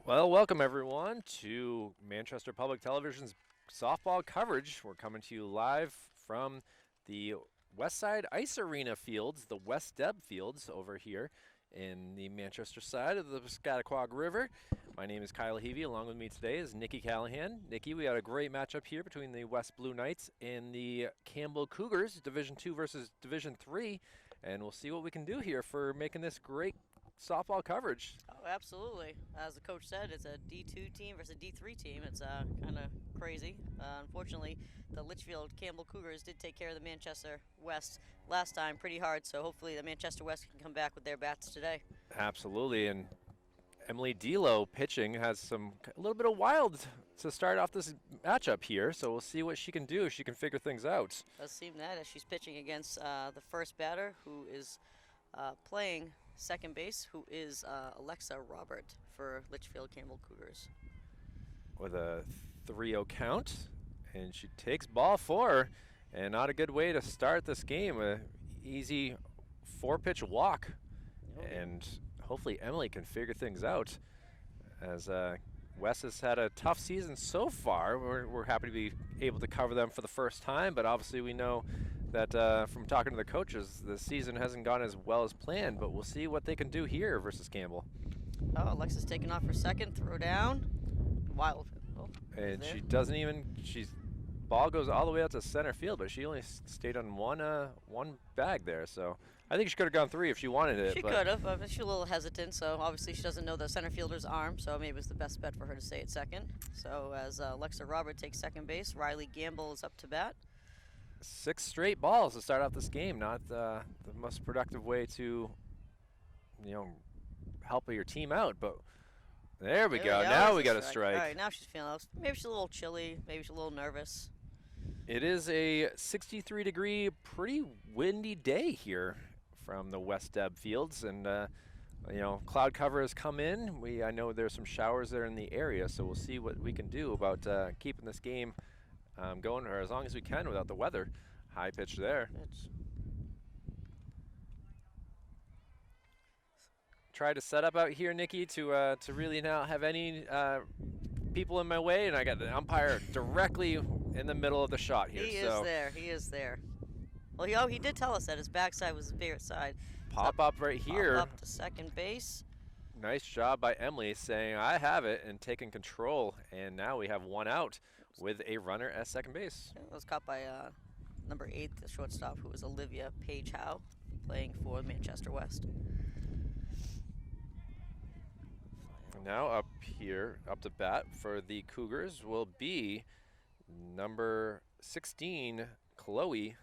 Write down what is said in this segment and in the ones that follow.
Well, welcome everyone to Manchester Public Television's softball coverage. We're coming to you live from the West Side Ice Arena fields, the West Deb fields over here in the Manchester side of the Piscataquag River. My name is Kyle Heavey. Along with me today is Nikki Callahan. Nikki, we had a great matchup here between the West Blue Knights and the Campbell Cougars, Division II versus Division III, and we'll see what we can do here for making this great softball coverage. Oh, absolutely. As the coach said, it's a D2 team versus a D3 team. It's kind of crazy. Unfortunately, the Litchfield Campbell Cougars did take care of the Manchester West last time pretty hard, so hopefully the Manchester West can come back with their bats today. Absolutely, and Emily Delo pitching has a little bit of wild to start off this matchup here, so we'll see what she can do if she can figure things out. Does seem that as she's pitching against the first batter, who is playing second base, who is Alexa Robert for Litchfield Campbell Cougars. With a 3-0 count, and she takes ball 4, and not a good way to start this game. A easy 4-pitch walk, and hopefully Emily can figure things out. As Wes has had a tough season so far, we're happy to be able to cover them for the first time, but obviously we know that from talking to the coaches, the season hasn't gone as well as planned, but we'll see what they can do here versus Campbell. Oh, Alexa's taking off for second, throw down, wild. Oh, and she doesn't even, ball goes all the way out to center field, but she only stayed on one bag there, so I think she could have gone 3 if she wanted it. She could have. She's a little hesitant, so obviously she doesn't know the center fielder's arm, so maybe it was the best bet for her to stay at second. So as Alexa Robert takes second base, Riley Gamble is up to bat. 6 straight balls to start off this game. Not the most productive way to, help your team out, but there we go. Now we got a strike. All right, now she's feeling. Maybe she's a little chilly. Maybe she's a little nervous. It is a 63-degree, pretty windy day here from the West Deb fields, and cloud cover has come in. I know there's some showers there in the area, so we'll see what we can do about keeping this game going, or as long as we can without the weather. High pitch there. Try to set up out here, Nikki, to really not have any people in my way, and I got the umpire directly in the middle of the shot here. He is there. Well, he did tell us that his backside was his favorite side. Pop up right here. Pop up to second base. Nice job by Emily saying, I have it, and taking control. And now we have one out with a runner at second base. It was caught by number 8, the shortstop, who was Olivia Page Howe, playing for Manchester West. Now up here, up to bat for the Cougars will be number 16, Chloe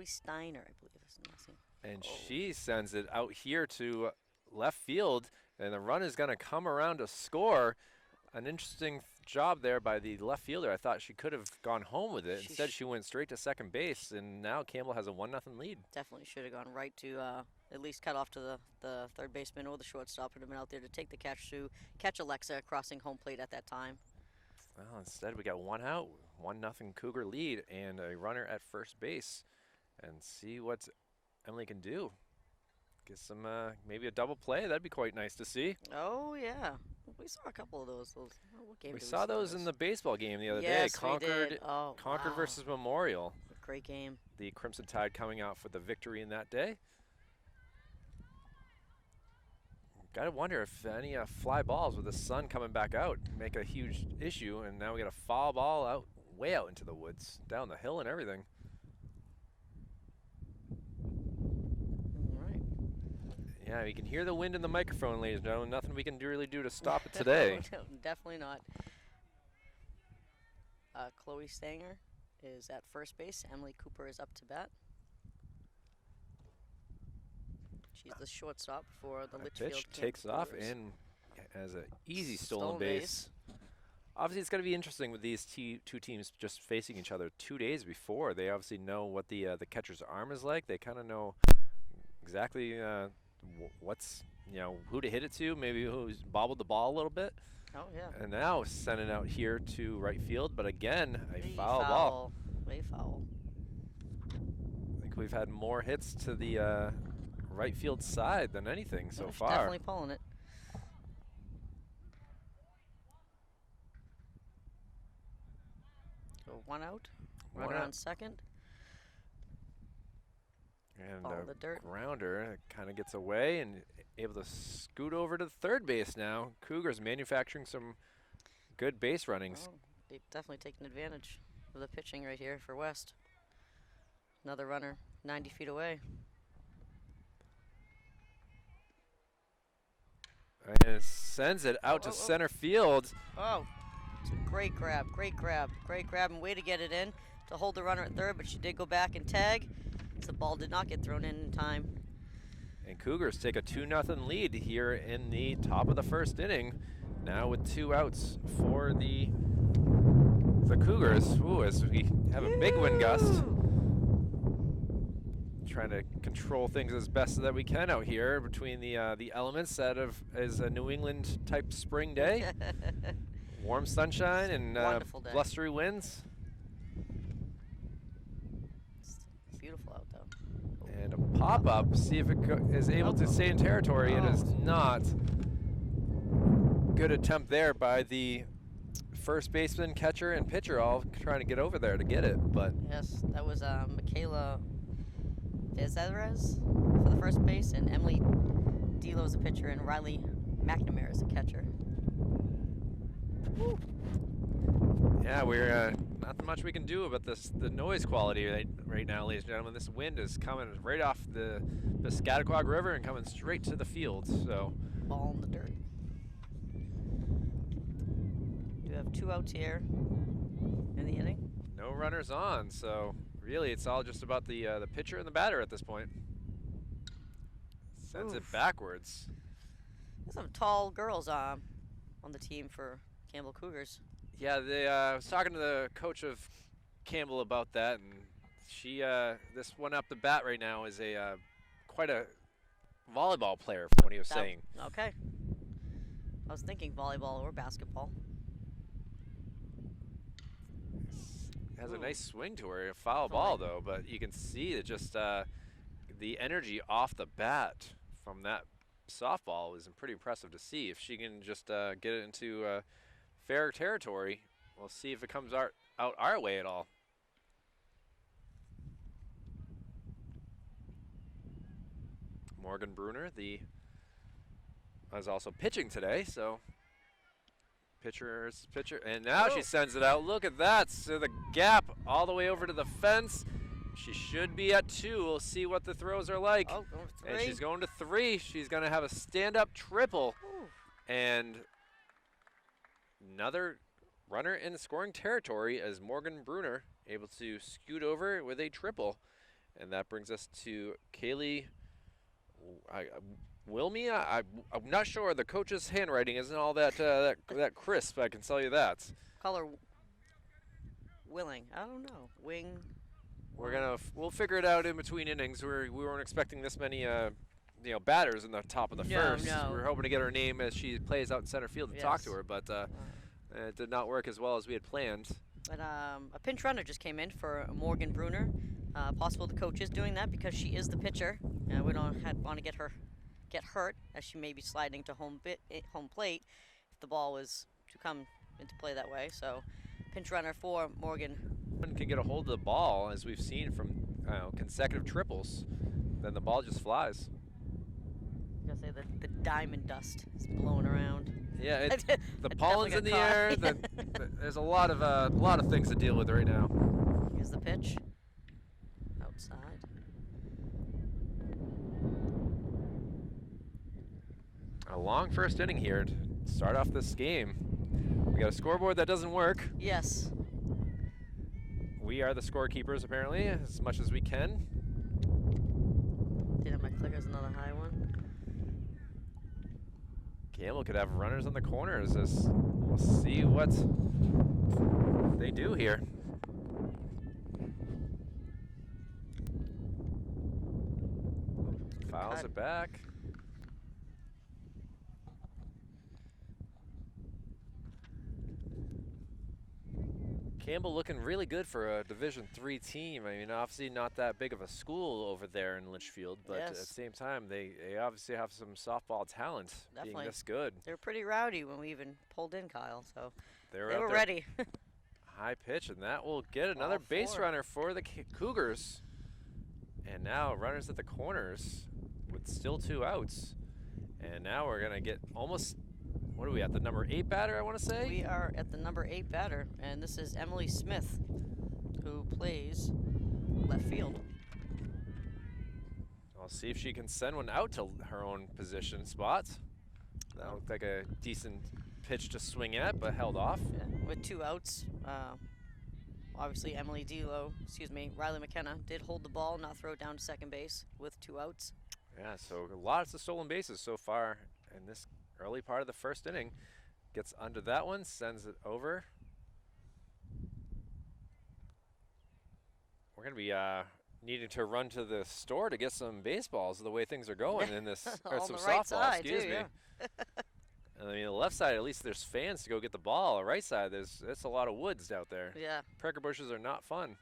Steiner, I believe is the last name. And she sends it out here to left field, and the run is going to come around to score. An interesting job there by the left fielder. I thought she could have gone home with it. Instead, she went straight to second base, and now Campbell has a 1-0 lead. Definitely should have gone right to at least cut off to the third baseman or the shortstop, and have been out there to take the catch to catch Alexa crossing home plate at that time. Well, instead we got 1 out, 1-0 Cougar lead, and a runner at first base. And see what Emily can do. Get some, maybe a double play. That'd be quite nice to see. Oh, yeah. We saw a couple of those. What game we did saw those in the baseball game the other day. Concord, Oh, Concord wow. versus Memorial. A great game. The Crimson Tide coming out for the victory in that day. Gotta wonder if any fly balls with the sun coming back out make a huge issue. And now we got a foul ball out, way out into the woods, down the hill and everything. Yeah, you can hear the wind in the microphone, ladies and gentlemen. Nothing we can really do to stop it today. No, definitely not. Chloe Stanger is at first base. Emily Cooper is up to bat. She's the shortstop for the Litchfield. Pitch takes off and has an easy stolen base. Obviously, it's going to be interesting with these two teams just facing each other 2 days before. They obviously know what the catcher's arm is like. They kind of know exactly what's, who to hit it to, maybe who's bobbled the ball a little bit. Oh, yeah. And now sending out here to right field, but again, a foul ball. Way foul. I think we've had more hits to the right field side than anything so far. Definitely pulling it. So 1 out. One Runner out. on second. And Ball in the dirt. grounder kind of gets away and able to scoot over to third base now. Cougars manufacturing some good base runnings. Oh, they've definitely taken advantage of the pitching right here for West. Another runner 90 feet away. And sends it out to center field. Oh, it's a great grab, and way to get it in to hold the runner at third, but she did go back and tag. So the ball did not get thrown in time. And Cougars take a 2-0 lead here in the top of the first inning. Now with 2 outs for the Cougars. Ooh, as we have a big wind gust. Trying to control things as best that we can out here between the elements that is a New England type spring day. Warm sunshine and blustery winds. It's beautiful out though. And a pop-up, see if it is able to stay in territory. It is not. Good attempt there by the first baseman, catcher, and pitcher all trying to get over there to get it, but. Yes, that was Michaela Vizarez for the first base, and Emily Delo is a pitcher, and Riley McNamara is a catcher. Woo. Yeah, we're not much we can do about the noise quality right now, ladies and gentlemen. This wind is coming right off the Piscataquag River and coming straight to the field. So Ball in the dirt. You have 2 outs here in the inning. no runners on. So really, it's all just about the pitcher and the batter at this point. Sends it backwards. There's some tall girls on the team for Campbell Cougars. Yeah, I was talking to the coach of Campbell about that, and she this one up the bat right now is quite a volleyball player from what he was saying. Okay. I was thinking volleyball or basketball. Has a nice swing to her, a foul ball though, but you can see it just the energy off the bat from that softball is pretty impressive to see. If she can just get it into fair territory, we'll see if it comes out our way at all. Morgan Bruner, is also pitching today, so pitcher, and now she sends it out. Look at that, so the gap all the way over to the fence. She should be at 2. We'll see what the throws are like. Oh, going for 3. And she's going to 3. She's going to have a stand-up triple. Ooh. And another runner in scoring territory as Morgan Bruner able to scoot over with a triple. And that brings us to Kaylee Wilmy. I'm not sure. The coach's handwriting isn't all that that crisp, I can tell you that. Call her Willing. I don't know. Wing. We'll figure it out in between innings. We weren't expecting this many batters in the top of the first. No. We were hoping to get her name as she plays out in center field to talk to her, but it did not work as well as we had planned. And a pinch runner just came in for Morgan Bruner. Possible the coach is doing that because she is the pitcher. We don't want to get hurt as she may be sliding to home plate if the ball was to come into play that way. So pinch runner for Morgan. Can get a hold of the ball, as we've seen from consecutive triples, then the ball just flies. I was gonna say the diamond dust is blowing around. Yeah, the pollen's in the air. There's a lot of things to deal with right now. Here's the pitch. Outside. A long first inning here to start off this game. We got a scoreboard that doesn't work. Yes. We are the scorekeepers, apparently, as much as we can. Didn't have my clickers, another high one. Campbell could have runners on the corners. We'll see what they do here. Fouls it back. Campbell looking really good for a Division III team. I mean, obviously not that big of a school over there in Litchfield, but at the same time, they obviously have some softball talent. Being this good. They were pretty rowdy when we even pulled in, Kyle, so they were ready. high pitch, and that will get another Ball base 4. runner for the Cougars. And now runners at the corners with still 2 outs. And now we're going to get almost, what are we at, the number 8 batter, I want to say? We are at the number 8 batter, and this is Emily Smith, who plays left field. I'll see if she can send one out to her own position spot. That looked like a decent pitch to swing at, but held off. Yeah, with 2 outs. Obviously, Riley McKenna did hold the ball, not throw it down to second base with 2 outs. Yeah, so lots of stolen bases so far in this early part of the first inning. Gets under that one, sends it over. We're going to be needing to run to the store to get some baseballs the way things are going in this, or On some the right softball, side, excuse too, me. yeah. I mean, the left side, at least there's fans to go get the ball. The right side, it's a lot of woods out there. Yeah. Pricker bushes are not fun.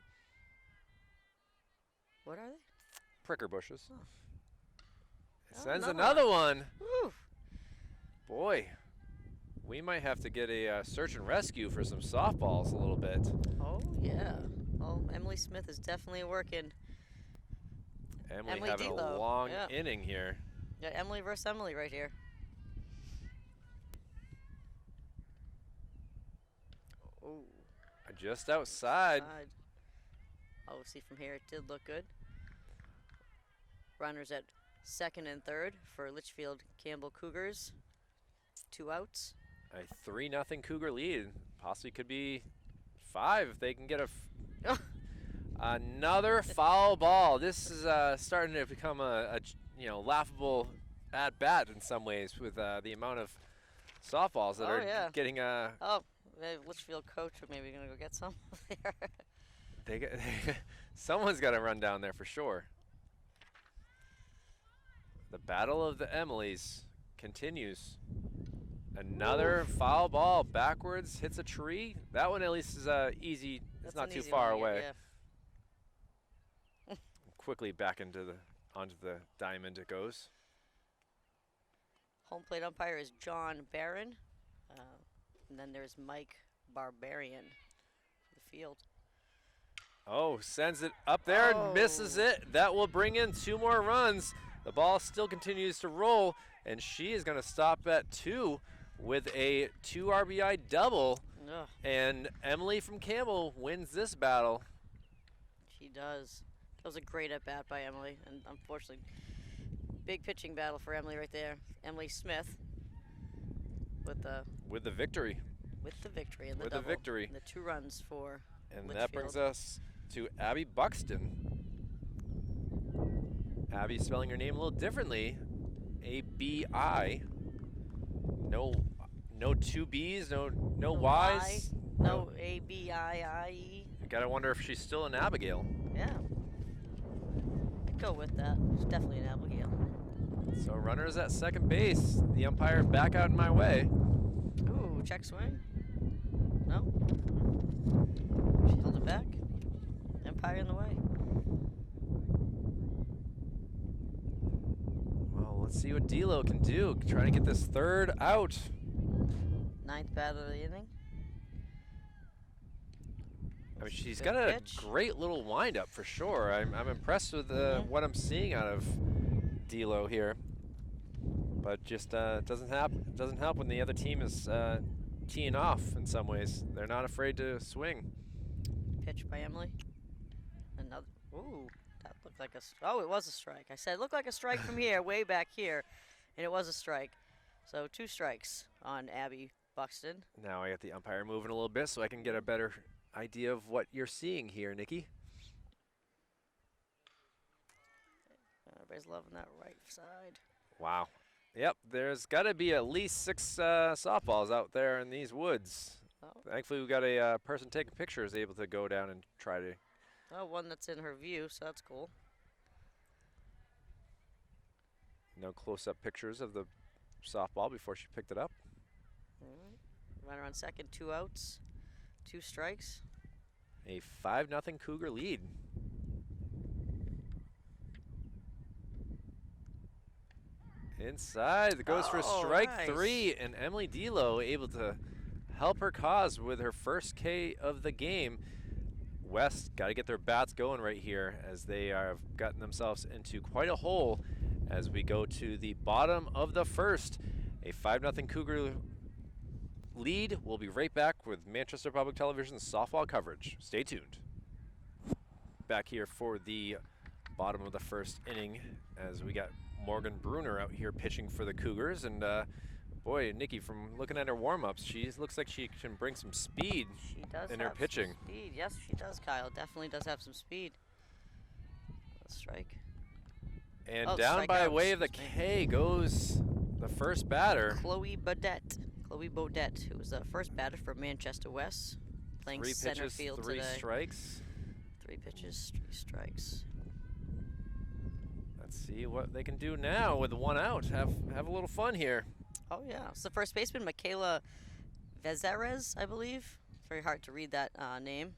What are they? Pricker bushes. Oh. It Oh, sends another another one. Woo. Boy, we might have to get a search and rescue for some softballs a little bit. Oh, yeah. Well, Emily Smith is definitely working. Emily having a D'Lo, long yeah. inning here. Yeah, Emily versus Emily right here. Oh. Just outside. Oh, see from here, it did look good. Runners at second and third for Litchfield Campbell Cougars. 2 outs. A 3-0 Cougar lead. Possibly could be 5 if they can get another foul ball. This is starting to become a laughable at bat in some ways with the amount of softballs that are yeah. getting Oh, the Litchfield coach maybe gonna go get some there. Someone's got to run down there for sure. The battle of the Emilys continues. Another foul ball backwards, hits a tree. That one at least is easy. It's not too far away. Yeah. Quickly back onto the diamond it goes. Home plate umpire is John Barron. And then there's Mike Barbarian for the field. Oh, sends it up there and misses it. That will bring in 2 more runs. The ball still continues to roll, and she is going to stop at 2 with a 2 RBI double. Ugh. And Emily from Campbell wins this battle. She does. That was a great at-bat by Emily, and unfortunately, big pitching battle for Emily right there. Emily Smith with the victory. With the victory and the With double. the victory. And the 2 runs for And Litchfield. that brings us to Abby Buxton. Abby spelling her name a little differently. A-B-I. No 2 B's, no Y's. No A-B-I-I-E. You gotta wonder if she's still an Abigail. Yeah. I'd go with that. It's definitely an Abigail. So runners at second base. The umpire back out in my way. Ooh, check swing. No. She held it back. Umpire in the way. Well, let's see what D'Lo can do. Trying to get this 3rd out. 9th bat of the inning. I mean, she's Good got a pitch. great little windup for sure. I'm impressed with what I'm seeing out of D'Lo here, but just doesn't help when the other team is teeing off. In some ways, they're not afraid to swing. Pitch by Emily. Another. Ooh, that looked like a. Oh, it was a strike. I said it looked like a strike from here, way back here, and it was a strike. So 2 strikes on Abby Buxton. Now I got the umpire moving a little bit so I can get a better idea of what you're seeing here, Nikki. Everybody's loving that right side. Wow. Yep, there's got to be at least 6 softballs out there in these woods. Oh. Thankfully, we got a person taking pictures able to go down and try to. Oh, one that's in her view, so that's cool. No close-up pictures of the softball before she picked it up. All right. Runner on second, 2 outs, 2 strikes. A 5-0 Cougar lead. Inside, it goes for strike 3, and Emily D'Lo able to help her cause with her first K of the game. West got to get their bats going right here as they have gotten themselves into quite a hole as we go to the bottom of the first. A 5-0 Cougar lead. We'll be right back with Manchester Public Television's softball coverage. Stay tuned. Back here for the bottom of the first inning as we got Morgan Bruner out here pitching for the Cougars. And boy, Nikki, from looking at her warm-ups, she looks like she can bring some speed in her pitching. Speed. Yes, she does, Kyle. Definitely does have some speed. A strike. And down by way of the K goes the first batter. Chloe Bodette, who was the first batter for Manchester West, playing center field today. 3 strikes. 3 pitches, 3 strikes. Let's see what they can do now with 1 out. Have a little fun here. Oh yeah, it's the first baseman, Michaela Vezeres, I believe. It's very hard to read that name.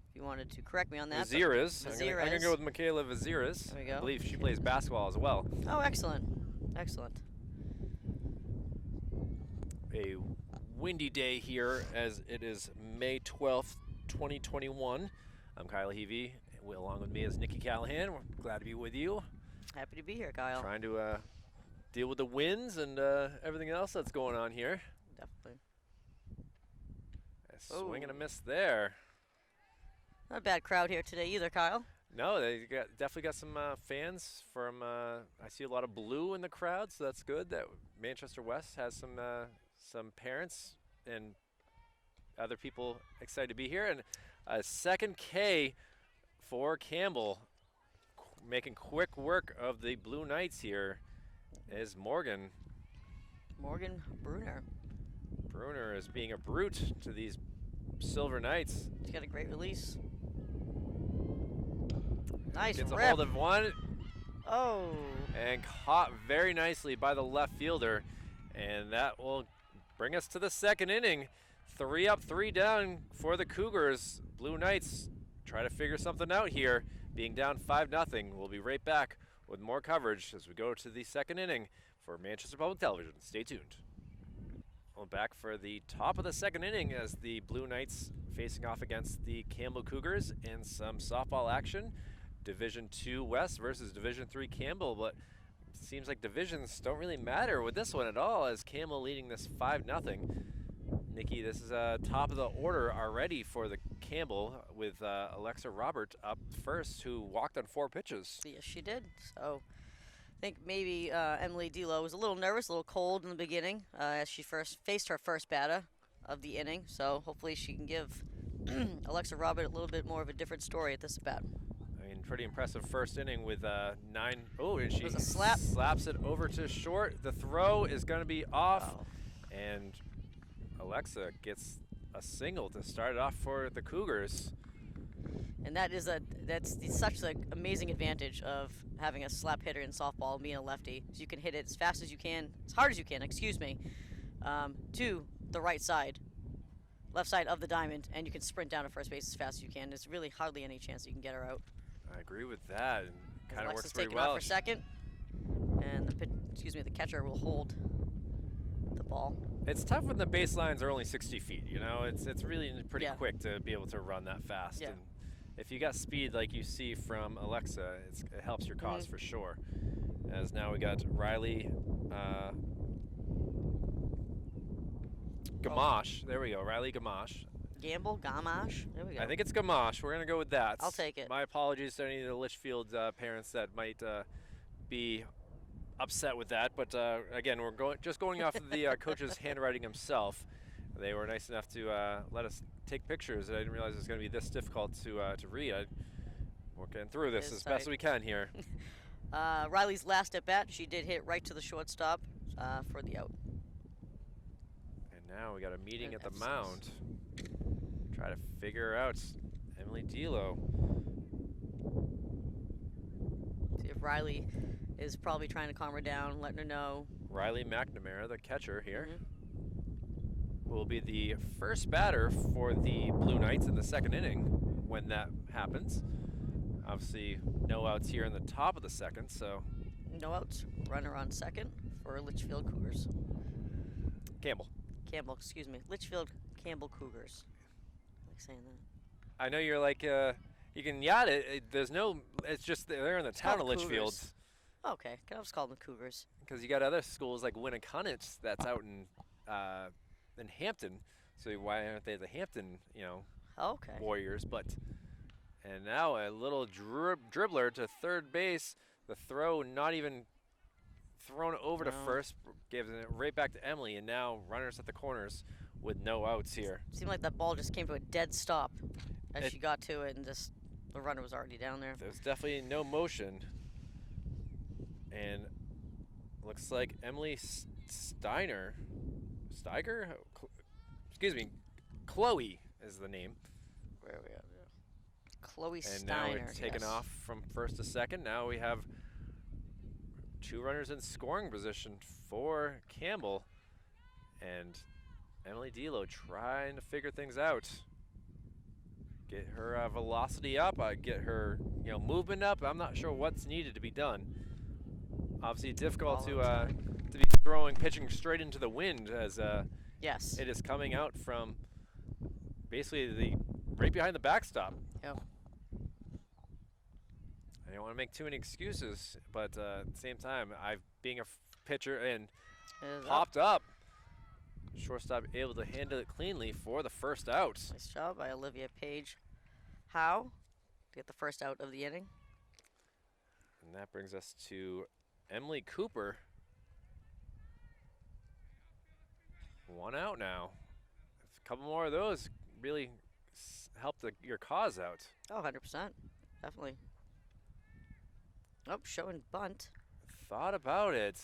If you wanted to correct me on that. Vezeres. I'm gonna go with Michaela Vezeres. There we go. I believe she plays basketball as well. Oh, excellent, excellent. A windy day here as it is May 12th, 2021. I'm Kyle Heavey. Along with me is Nikki Callahan. We're glad to be with you. Happy to be here, Kyle. Trying to deal with the winds and everything else that's going on here. Definitely. A swing and a miss there. Not a bad crowd here today either, Kyle. No, they definitely got some fans from. I see a lot of blue in the crowd, so that's good. That Manchester West has some parents and other people excited to be here, and a second K for Campbell, making quick work of the Blue Knights here. Is Morgan Bruner. Bruner is being a brute to these Silver Knights. He's got a great release. Nice Gets rip. a hold of one. Oh. And caught very nicely by the left fielder. And that will bring us to the second inning. 3 up, 3 down for the Cougars. Blue Knights try to figure something out here, being down 5-0. We'll be right back with more coverage as we go to the second inning for Manchester Public Television. Stay tuned. Well, back for the top of the second inning as the Blue Knights facing off against the Campbell Cougars in some softball action. Division II West versus Division III Campbell, but it seems like divisions don't really matter with this one at all as Campbell leading this 5-0. Nikki, this is top of the order already for the Campbell with Alexa Robert up first, who walked on 4 pitches. Yes, she did. So I think maybe Emily Delo was a little nervous, a little cold in the beginning as she first faced her first batter of the inning. So hopefully she can give Alexa Robert a little bit more of a different story at this bat. I mean, pretty impressive first inning with 9. Oh, and she was a slap. Slaps it over to short. The throw is going to be off, and Alexa gets a single to start it off for the Cougars. And that's such an amazing advantage of having a slap hitter in softball and being a lefty. So you can hit it as fast as you can, as hard as you can, to the right side, left side of the diamond, and you can sprint down to first base as fast as you can. There's really hardly any chance you can get her out. I agree with that. Kind of works pretty taking well. Off for second, and the catcher will hold the ball. It's tough when the baselines are only 60 feet. You know, it's really pretty quick to be able to run that fast. Yeah. And if you got speed like you see from Alexa, it helps your cause for sure. As now we got Riley Gamache. There we go, Riley Gamache. Gamache. There we go. I think it's Gamache. We're gonna go with that. I'll take it. My apologies to any of the Litchfield parents that might be upset with that, but again, we're going off of the coach's handwriting himself. They were nice enough to let us take pictures. I didn't realize it was going to be this difficult to read. We're getting through this as best we can here. Riley's last at bat, she did hit right to the shortstop for the out. And now we got a meeting at the mound. Try to figure out Emily Delo. See if Riley is probably trying to calm her down, letting her know. Riley McNamara, the catcher here, will be the first batter for the Blue Knights in the second inning when that happens. Obviously, no outs here in the top of the second, so. No outs. Runner on second for Litchfield Cougars. Campbell. Campbell, excuse me. Litchfield Campbell Cougars. I like saying that. I know you're like, you can yacht it. There's no, it's just they're in the town called of the Litchfield. Cougars. Okay, I'll just call them Cougars. Because you got other schools like Winnicott that's out in Hampton. So why aren't they the Hampton, Okay. Warriors? And now a little dribbler to third base. The throw not even thrown over to first, gives it right back to Emily, and now runners at the corners with no outs here. Seemed like that ball just came to a dead stop as she got to it, and just the runner was already down there. There's definitely no motion. And looks like Emily Steiger, excuse me, Chloe is the name. Where are we at? Chloe And Steiner. now it's taken off from first to second. Now we have two runners in scoring position for Campbell. And Emily Delo trying to figure things out. Get her velocity up, get her movement up. I'm not sure what's needed to be done. Obviously difficult to be pitching straight into the wind as yes, it is coming out from basically right behind the backstop. Yep. I don't want to make too many excuses, but at the same time, being a pitcher and popped up. Shortstop able to handle it cleanly for the first out. Nice job by Olivia Page. How to get the first out of the inning. And that brings us to Emily Cooper. One out now. A couple more of those really help your cause out. Oh, 100%. Definitely. Oh, showing bunt. Thought about it.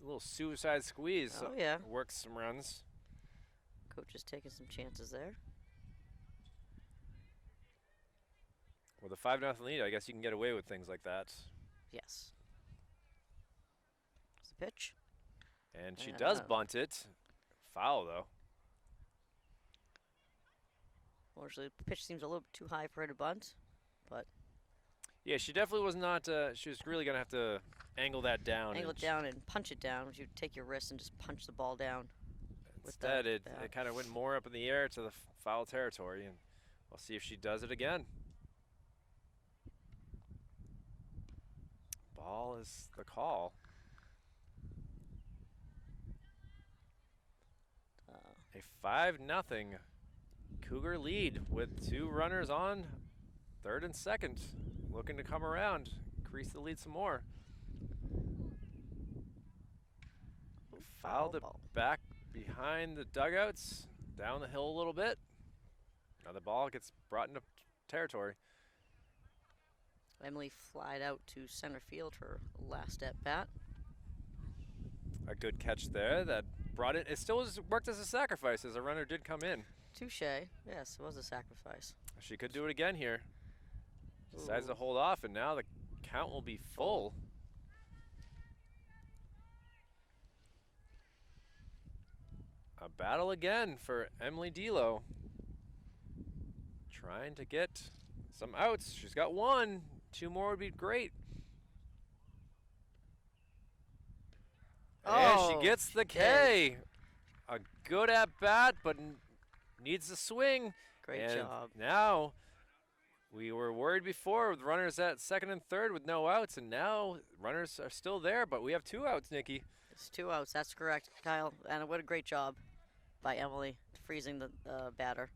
A little suicide squeeze. Oh, yeah. Works some runs. Coach is taking some chances there. With a 5-0 lead, I guess you can get away with things like that. Yes. It's the pitch. And she does bunt it. Foul, though. Unfortunately, the pitch seems a little bit too high for her to bunt, but yeah, she definitely was not. She was really gonna have to angle that down. Angle it down and punch it down. You take your wrist and just punch the ball down. Instead, it kind of went more up in the air to the foul territory, and we'll see if she does it again. Ball is the call. A 5-0 Cougar lead with two runners on third and second. Looking to come around, increase the lead some more. Fouled it back behind the dugouts, down the hill a little bit. Now the ball gets brought into territory. Emily flied out to center field her last at bat. A good catch there that brought it. It still worked as a sacrifice as a runner did come in. Touche. Yes, it was a sacrifice. She could do it again here. Decides to hold off, and now the count will be full. A battle again for Emily Delo. Trying to get some outs. She's got one. Two more would be great. And she gets the K. A good at bat, but needs to swing. Great job. Now, we were worried before with runners at second and third with no outs, and now runners are still there, but we have two outs, Nikki. It's 2 outs. That's correct, Kyle. And what a great job by Emily freezing the batter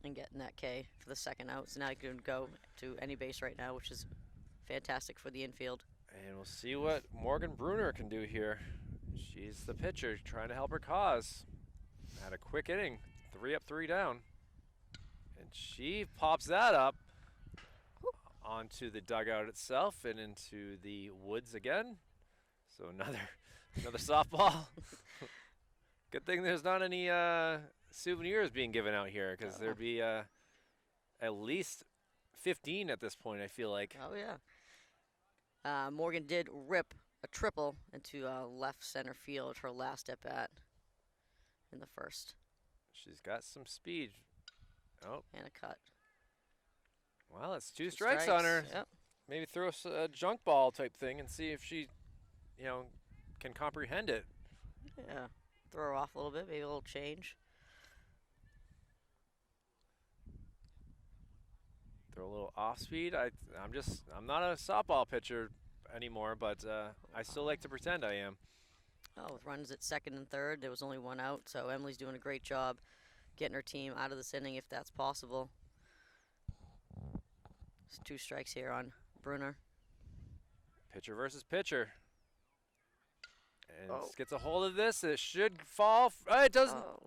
and getting that K for the second out. So now you can go to any base right now, which is fantastic for the infield. And we'll see what Morgan Bruner can do here. She's the pitcher trying to help her cause. Had a quick inning, 3 up, 3 down. And she pops that up onto the dugout itself and into the woods again. So another softball. Good thing there's not any souvenirs being given out here, because there'd be at least 15 at this point, I feel like. Oh, yeah. Morgan did rip a triple into left center field her last at bat in the first. She's got some speed. Oh. And a cut. Well, that's two strikes on her. Yep. Maybe throw a junk ball type thing and see if she, can comprehend it. Yeah. throw her off a little bit, maybe a little change. Throw a little off speed. I'm not a softball pitcher anymore, but I still like to pretend I am. Oh, with runs at second and third, there was only one out, so Emily's doing a great job getting her team out of this inning if that's possible. There's 2 strikes here on Bruner. Pitcher versus pitcher. And Oh. gets a hold of this. It should fall. It doesn't. Oh.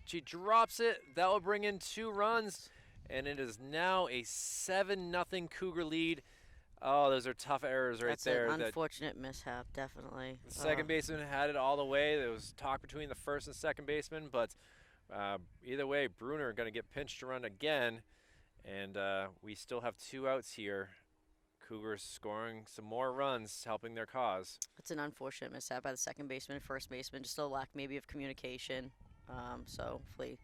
She drops it. That will bring in 2 runs. And it is now a 7-0 Cougar lead. Oh, those are tough errors right That's there. an unfortunate mishap, definitely. The second baseman had it all the way. There was talk between the first and second baseman, but either way, Bruner going to get pinched to run again. And we still have 2 outs here. Cougars scoring some more runs, helping their cause. It's an unfortunate mishap by the second baseman and first baseman. Just a lack maybe of communication. So hopefully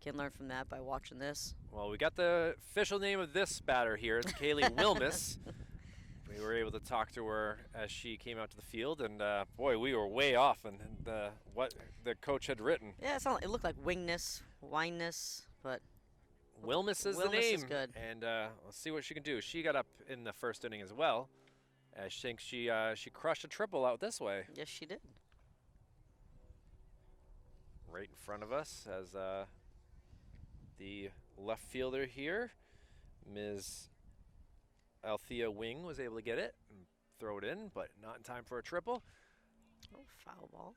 can learn from that by watching this. Well, we got the official name of this batter here. It's Kaylee Wilmus. We were able to talk to her as she came out to the field, and boy, we were way off on what the coach had written. Yeah, it looked like wingness, wineness, but Wilmus is the Wilmus name, is good. and let's see what she can do. She got up in the first inning as well. I think she crushed a triple out this way. Yes, she did. Right in front of us as the left fielder here, Ms. Althea Wing, was able to get it and throw it in, but not in time for a triple. Oh, foul ball.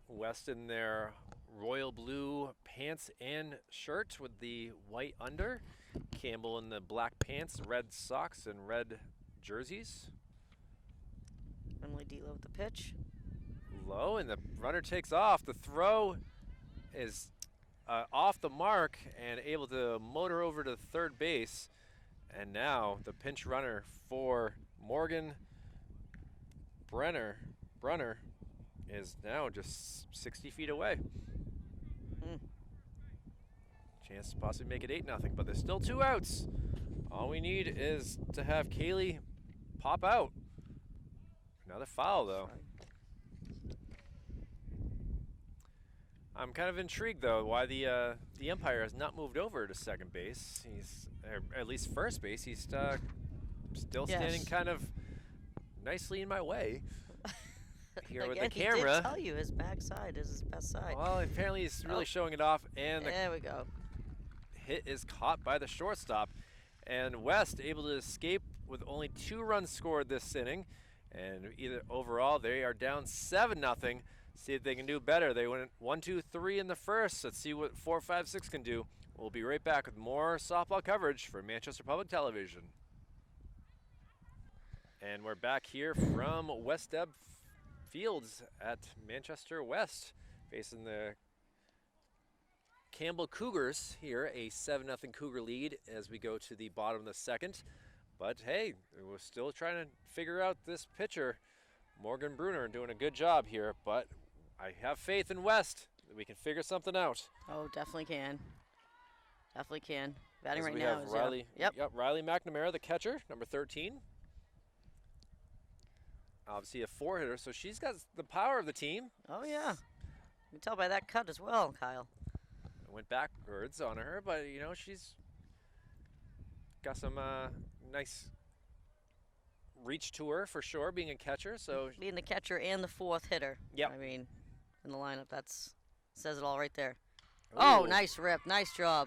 West in their royal blue pants and shirt with the white under. Campbell in the black pants, red socks, and red jerseys. Emily Delo with the pitch. Low, and the runner takes off. The throw is off the mark and able to motor over to third base. And now the pinch runner for Morgan Brunner is now just 60 feet away. Chance to possibly make it 8-0, but there's still 2 outs. All we need is to have Kaylee pop out. Another foul, though. I'm kind of intrigued, though, why the umpire has not moved over to second base. He's, or at least first base. He's still standing kind of nicely in my way. Here with the camera. He did tell you his backside is his best side. Well, apparently he's really showing it off, and there we go. Hit is caught by the shortstop, and West able to escape with only 2 runs scored this inning, and overall they are down 7-0. See if they can do better. They went 1-2-3 in the first. Let's see what 4-5-6 can do. We'll be right back with more softball coverage for Manchester Public Television. And we're back here from West Deb Fields at Manchester West, facing the Campbell Cougars here, a 7-0 Cougar lead as we go to the bottom of the second. But hey, we're still trying to figure out this pitcher, Morgan Bruner, doing a good job here. But I have faith in West that we can figure something out. Oh, definitely can. Definitely can. Batting As right we now have is Riley. Yep. Riley McNamara, the catcher, number 13. Obviously a 4-hitter, so she's got the power of the team. Oh yeah. You can tell by that cut as well, Kyle. Went backwards on her, but you know, she's got some nice reach to her for sure, being a catcher. So being the catcher and the 4th hitter. Yep. I mean, in the lineup, that's says it all right there. Oh, nice rip, nice job.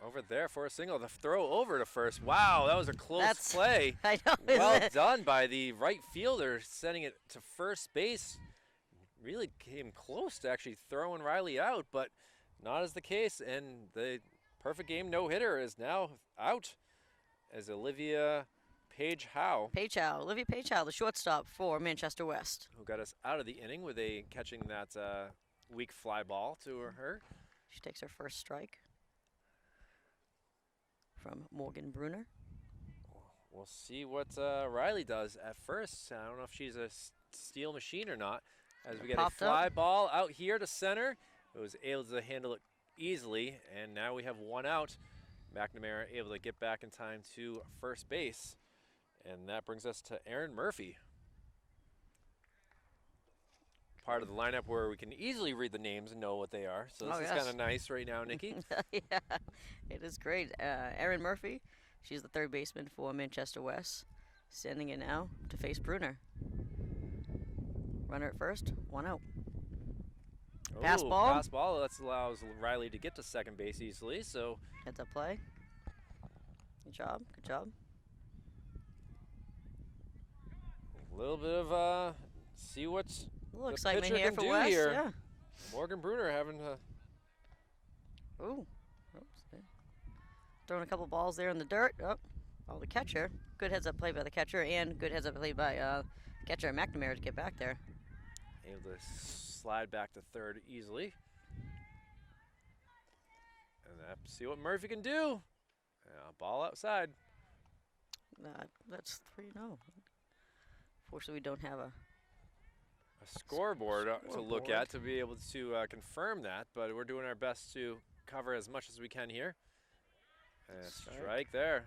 Over there for a single. The throw over to first. Wow, that was a close play. I know. Well done by the right fielder, sending it to first base. Really came close to actually throwing Riley out, but not as the case. And the perfect game no-hitter is now out as Olivia Page-Howe. Olivia Page-Howe, the shortstop for Manchester West. Who got us out of the inning with catching that weak fly ball to her. She takes her first strike from Morgan Bruner. We'll see what Riley does at first. I don't know if she's a steel machine or not. As we get a fly ball out here to center. It was able to handle it easily, and now we have 1 out. McNamara able to get back in time to first base. And that brings us to Aaron Murphy. Part of the lineup where we can easily read the names and know what they are. So this is kind of nice right now, Nikki. Yeah, it is great. Erin Murphy, she's the third baseman for Manchester West, standing in now to face Bruner. Runner at first, 1 out. Pass ball. Pass ball. That allows Riley to get to second base easily. So heads up play. Good job. Good job. A little bit of see what's a little the excitement pitcher here can for do West. here. Yeah. Morgan Bruner having a oops. Throwing a couple balls there in the dirt. Oh, the catcher. Good heads up play by the catcher and good heads up play by catcher McNamara to get back there. able to slide back to third easily. And see what Murphy can do. Ball outside. That's 3-0. Fortunately, we don't have a scoreboard to look at to be able to confirm that, but we're doing our best to cover as much as we can here. Strike there.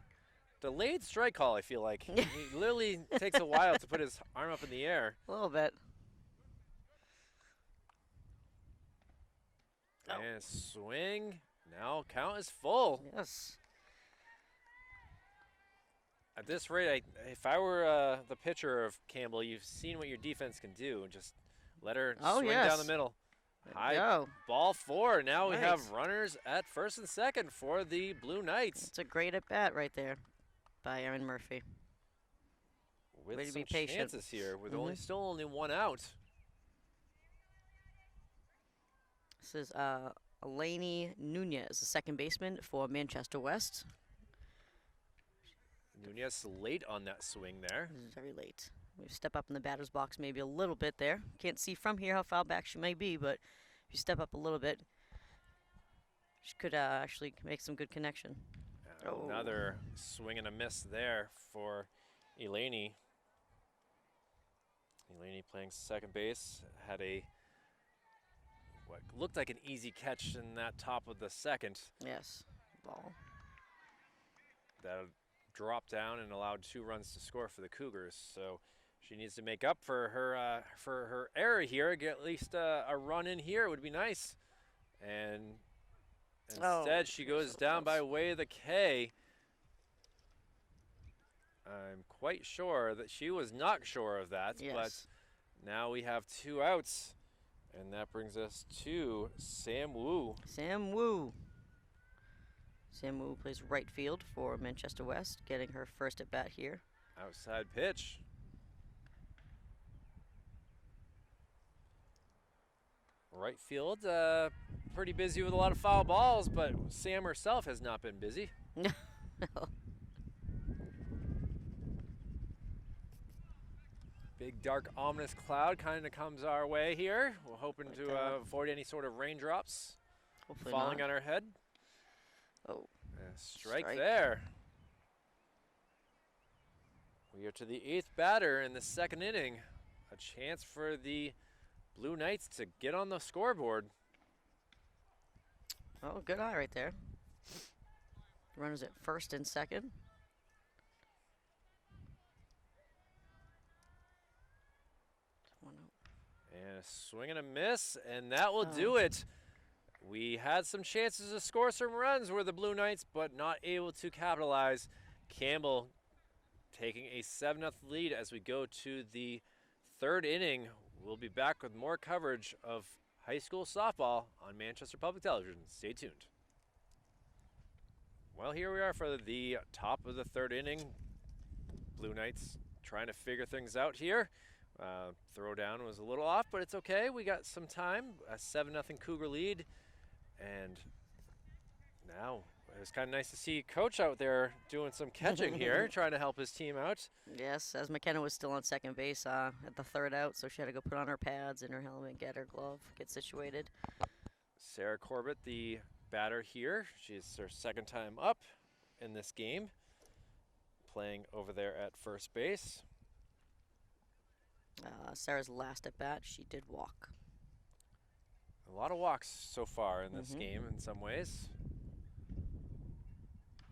Delayed strike call, I feel like. He literally takes a while to put his arm up in the air. A little bit. And swing. Now count is full. Yes. At this rate, if I were the pitcher of Campbell, you've seen what your defense can do. Just let her swing down the middle. High ball 4. Now we have runners at first and second for the Blue Knights. It's a great at bat right there by Aaron Murphy. With some chances here, with still only 1 out. This is Eleni Nunez, the second baseman for Manchester West. Nunez late on that swing there. Very late. We step up in the batter's box maybe a little bit there. Can't see from here how far back she may be, but if you step up a little bit, she could actually make some good connection. Another swing and a miss there for Eleni. Eleni playing second base. Had what looked like an easy catch in that top of the second. Yes, ball. That dropped down and allowed 2 runs to score for the Cougars. So she needs to make up for her error here. Get at least a run in here would be nice. And instead she goes down by way of the K. I'm quite sure that she was not sure of that, but now we have 2 outs. And that brings us to Sam Wu. Sam Wu. Sam Wu plays right field for Manchester West, getting her first at bat here. Outside pitch. Right field, pretty busy with a lot of foul balls, but Sam herself has not been busy. No. Big, dark, ominous cloud kind of comes our way here. We're hoping to avoid any sort of raindrops falling on our head. Oh. Strike there. We are to the 8th batter in the 2nd inning. A chance for the Blue Knights to get on the scoreboard. Oh, good eye right there. Runners at first and second. And a swing and a miss, and that will do it. We had some chances to score some runs were the Blue Knights, but not able to capitalize. Campbell taking a 7-0 lead as we go to the 3rd inning. We'll be back with more coverage of high school softball on Manchester Public Television. Stay tuned. Well, here we are for the top of the 3rd inning. Blue Knights trying to figure things out here. Throw down was a little off, but it's okay. We got some time. A 7-0 Cougar lead. And now it was kind of nice to see Coach out there doing some catching here, trying to help his team out. Yes, as McKenna was still on second base at the 3rd out, so she had to go put on her pads and her helmet, get her glove, get situated. Sarah Corbett, the batter here. She's her 2nd time up in this game, playing over there at first base. Sarah's last at bat, she did walk. A lot of walks so far in this game in some ways.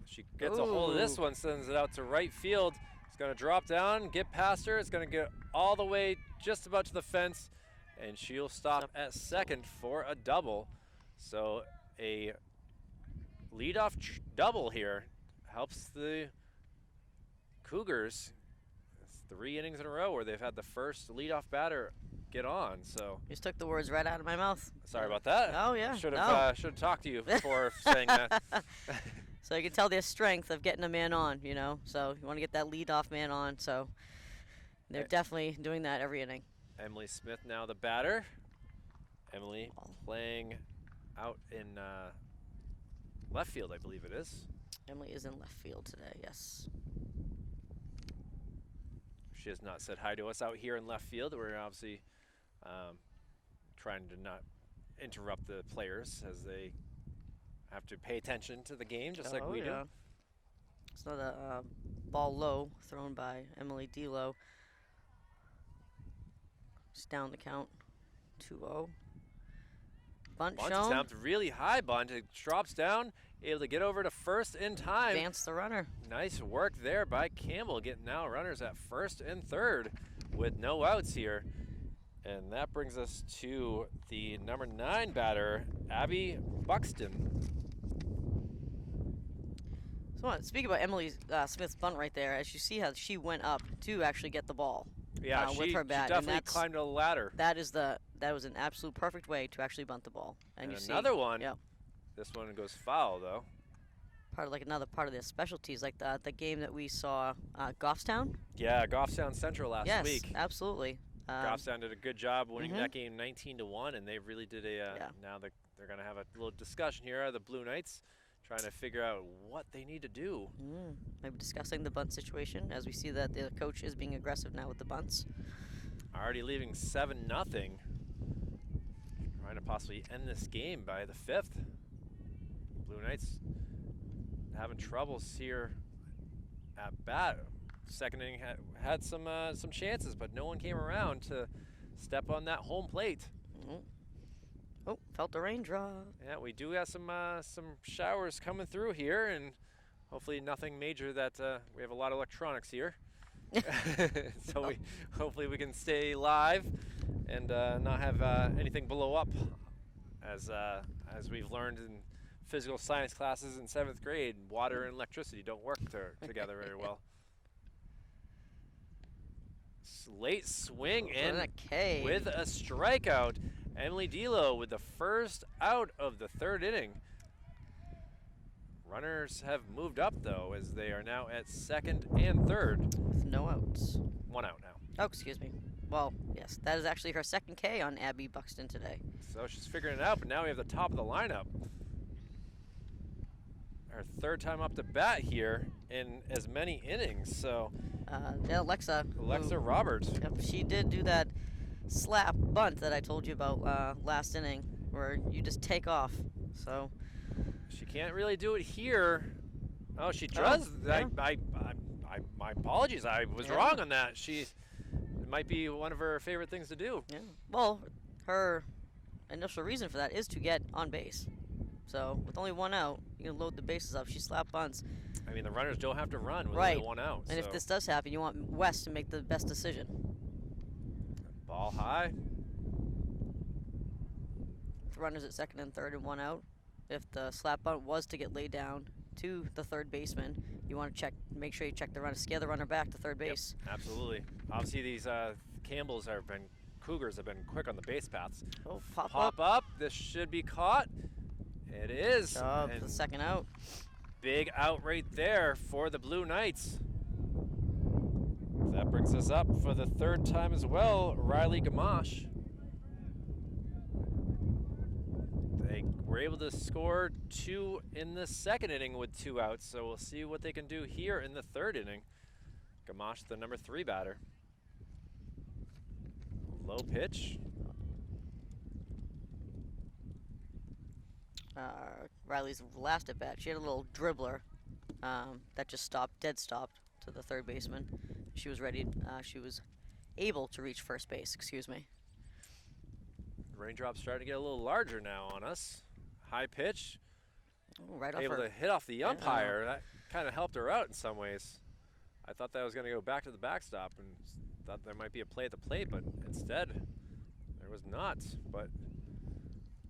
She gets a hold of this one, sends it out to right field. going to drop down, get past her. It's going to get all the way just about to the fence, and she'll stop at second for a double. So a leadoff double here helps the Cougars. It's 3 innings in a row where they've had the first leadoff batter get on. So you just took the words right out of my mouth. sorry about that. Oh yeah. Should have talked to you before saying that. So you can tell their strength of getting a man on, you know. So you want to get that leadoff man on. So they're definitely doing that every inning. Emily Smith now the batter. Emily playing out in left field, I believe it is. Emily is in left field today, yes. She has not said hi to us out here in left field. We're obviously trying to not interrupt the players as they have to pay attention to the game, just like we do. It's another ball low thrown by Emily Delo. Just down the count, 2-0. Bunt shown. Attempt, really high bunt. It drops down, able to get over to first in time. Advance the runner. Nice work there by Campbell, getting now runners at first and third with no outs here. And that brings us to the number 9 batter, Abby Buxton. So speak about Emily Smith's bunt right there. As you see how she went up to actually get the ball. Yeah, with her bat. She definitely climbed a ladder. That was an absolute perfect way to actually bunt the ball. And you another see, one. Yep. This one goes foul though. Another part of their specialties, like the game that we saw, Goffstown. Yeah, Goffstown Central last week. Yes, absolutely. Goffstown did a good job winning that game 19-1, and they really did now they're going to have a little discussion here. The Blue Knights trying to figure out what they need to do. Maybe discussing the bunt situation, as we see that the coach is being aggressive now with the bunts. Already leaving 7-0. Trying to possibly end this game by the 5th. Blue Knights having troubles here at bat. Second inning had some chances, but no one came around to step on that home plate. Oh, felt the raindrop. Yeah, we do have some showers coming through here, and hopefully nothing major. That we have a lot of electronics here, so hopefully we can stay live and not have anything blow up, as we've learned in physical science classes in 7th grade. Water and electricity don't work together very well. Late swing in with a strikeout. Emily Delo with the first out of the 3rd inning. Runners have moved up though, as they are now at 2nd and 3rd. With no outs. 1 out now. Oh, excuse me. Well, yes, that is actually her 2nd K on Abby Buxton today. So she's figuring it out, but now we have the top of the lineup. Her 3rd time up to bat here in as many innings. So Alexa Roberts. Yep, she did do that slap bunt that I told you about last inning, where you just take off. So she can't really do it here. Oh, she does. Yeah. My apologies. I was wrong on that. It might be one of her favorite things to do. Yeah. Well, her initial reason for that is to get on base. So with only 1 out, you can load the bases up. She slap bunts. I mean, the runners don't have to run with only 1 out. And if this does happen, you want West to make the best decision. Ball high. The runners at 2nd and 3rd and 1 out. If the slap bunt was to get laid down to the 3rd baseman, you want to make sure you check the runner, scare the runner back to 3rd base. Yep, absolutely. Obviously, these Cougars have been quick on the base paths. Oh, pop up. This should be caught. It is. The 2nd out. Big out right there for the Blue Knights. That brings us up for the 3rd time as well, Riley Gamache. They were able to score 2 in the 2nd inning with 2 outs, so we'll see what they can do here in the 3rd inning. Gamache, the number 3 batter. Low pitch. Riley's last at bat, she had a little dribbler that just dead stopped to the 3rd baseman. She was ready. She was able to reach first base. Excuse me. Raindrops starting to get a little larger now on us. High pitch. Ooh, right off able her. To hit off the umpire. That kind of helped her out in some ways. I thought that was going to go back to the backstop and thought there might be a play at the plate, but instead there was not. But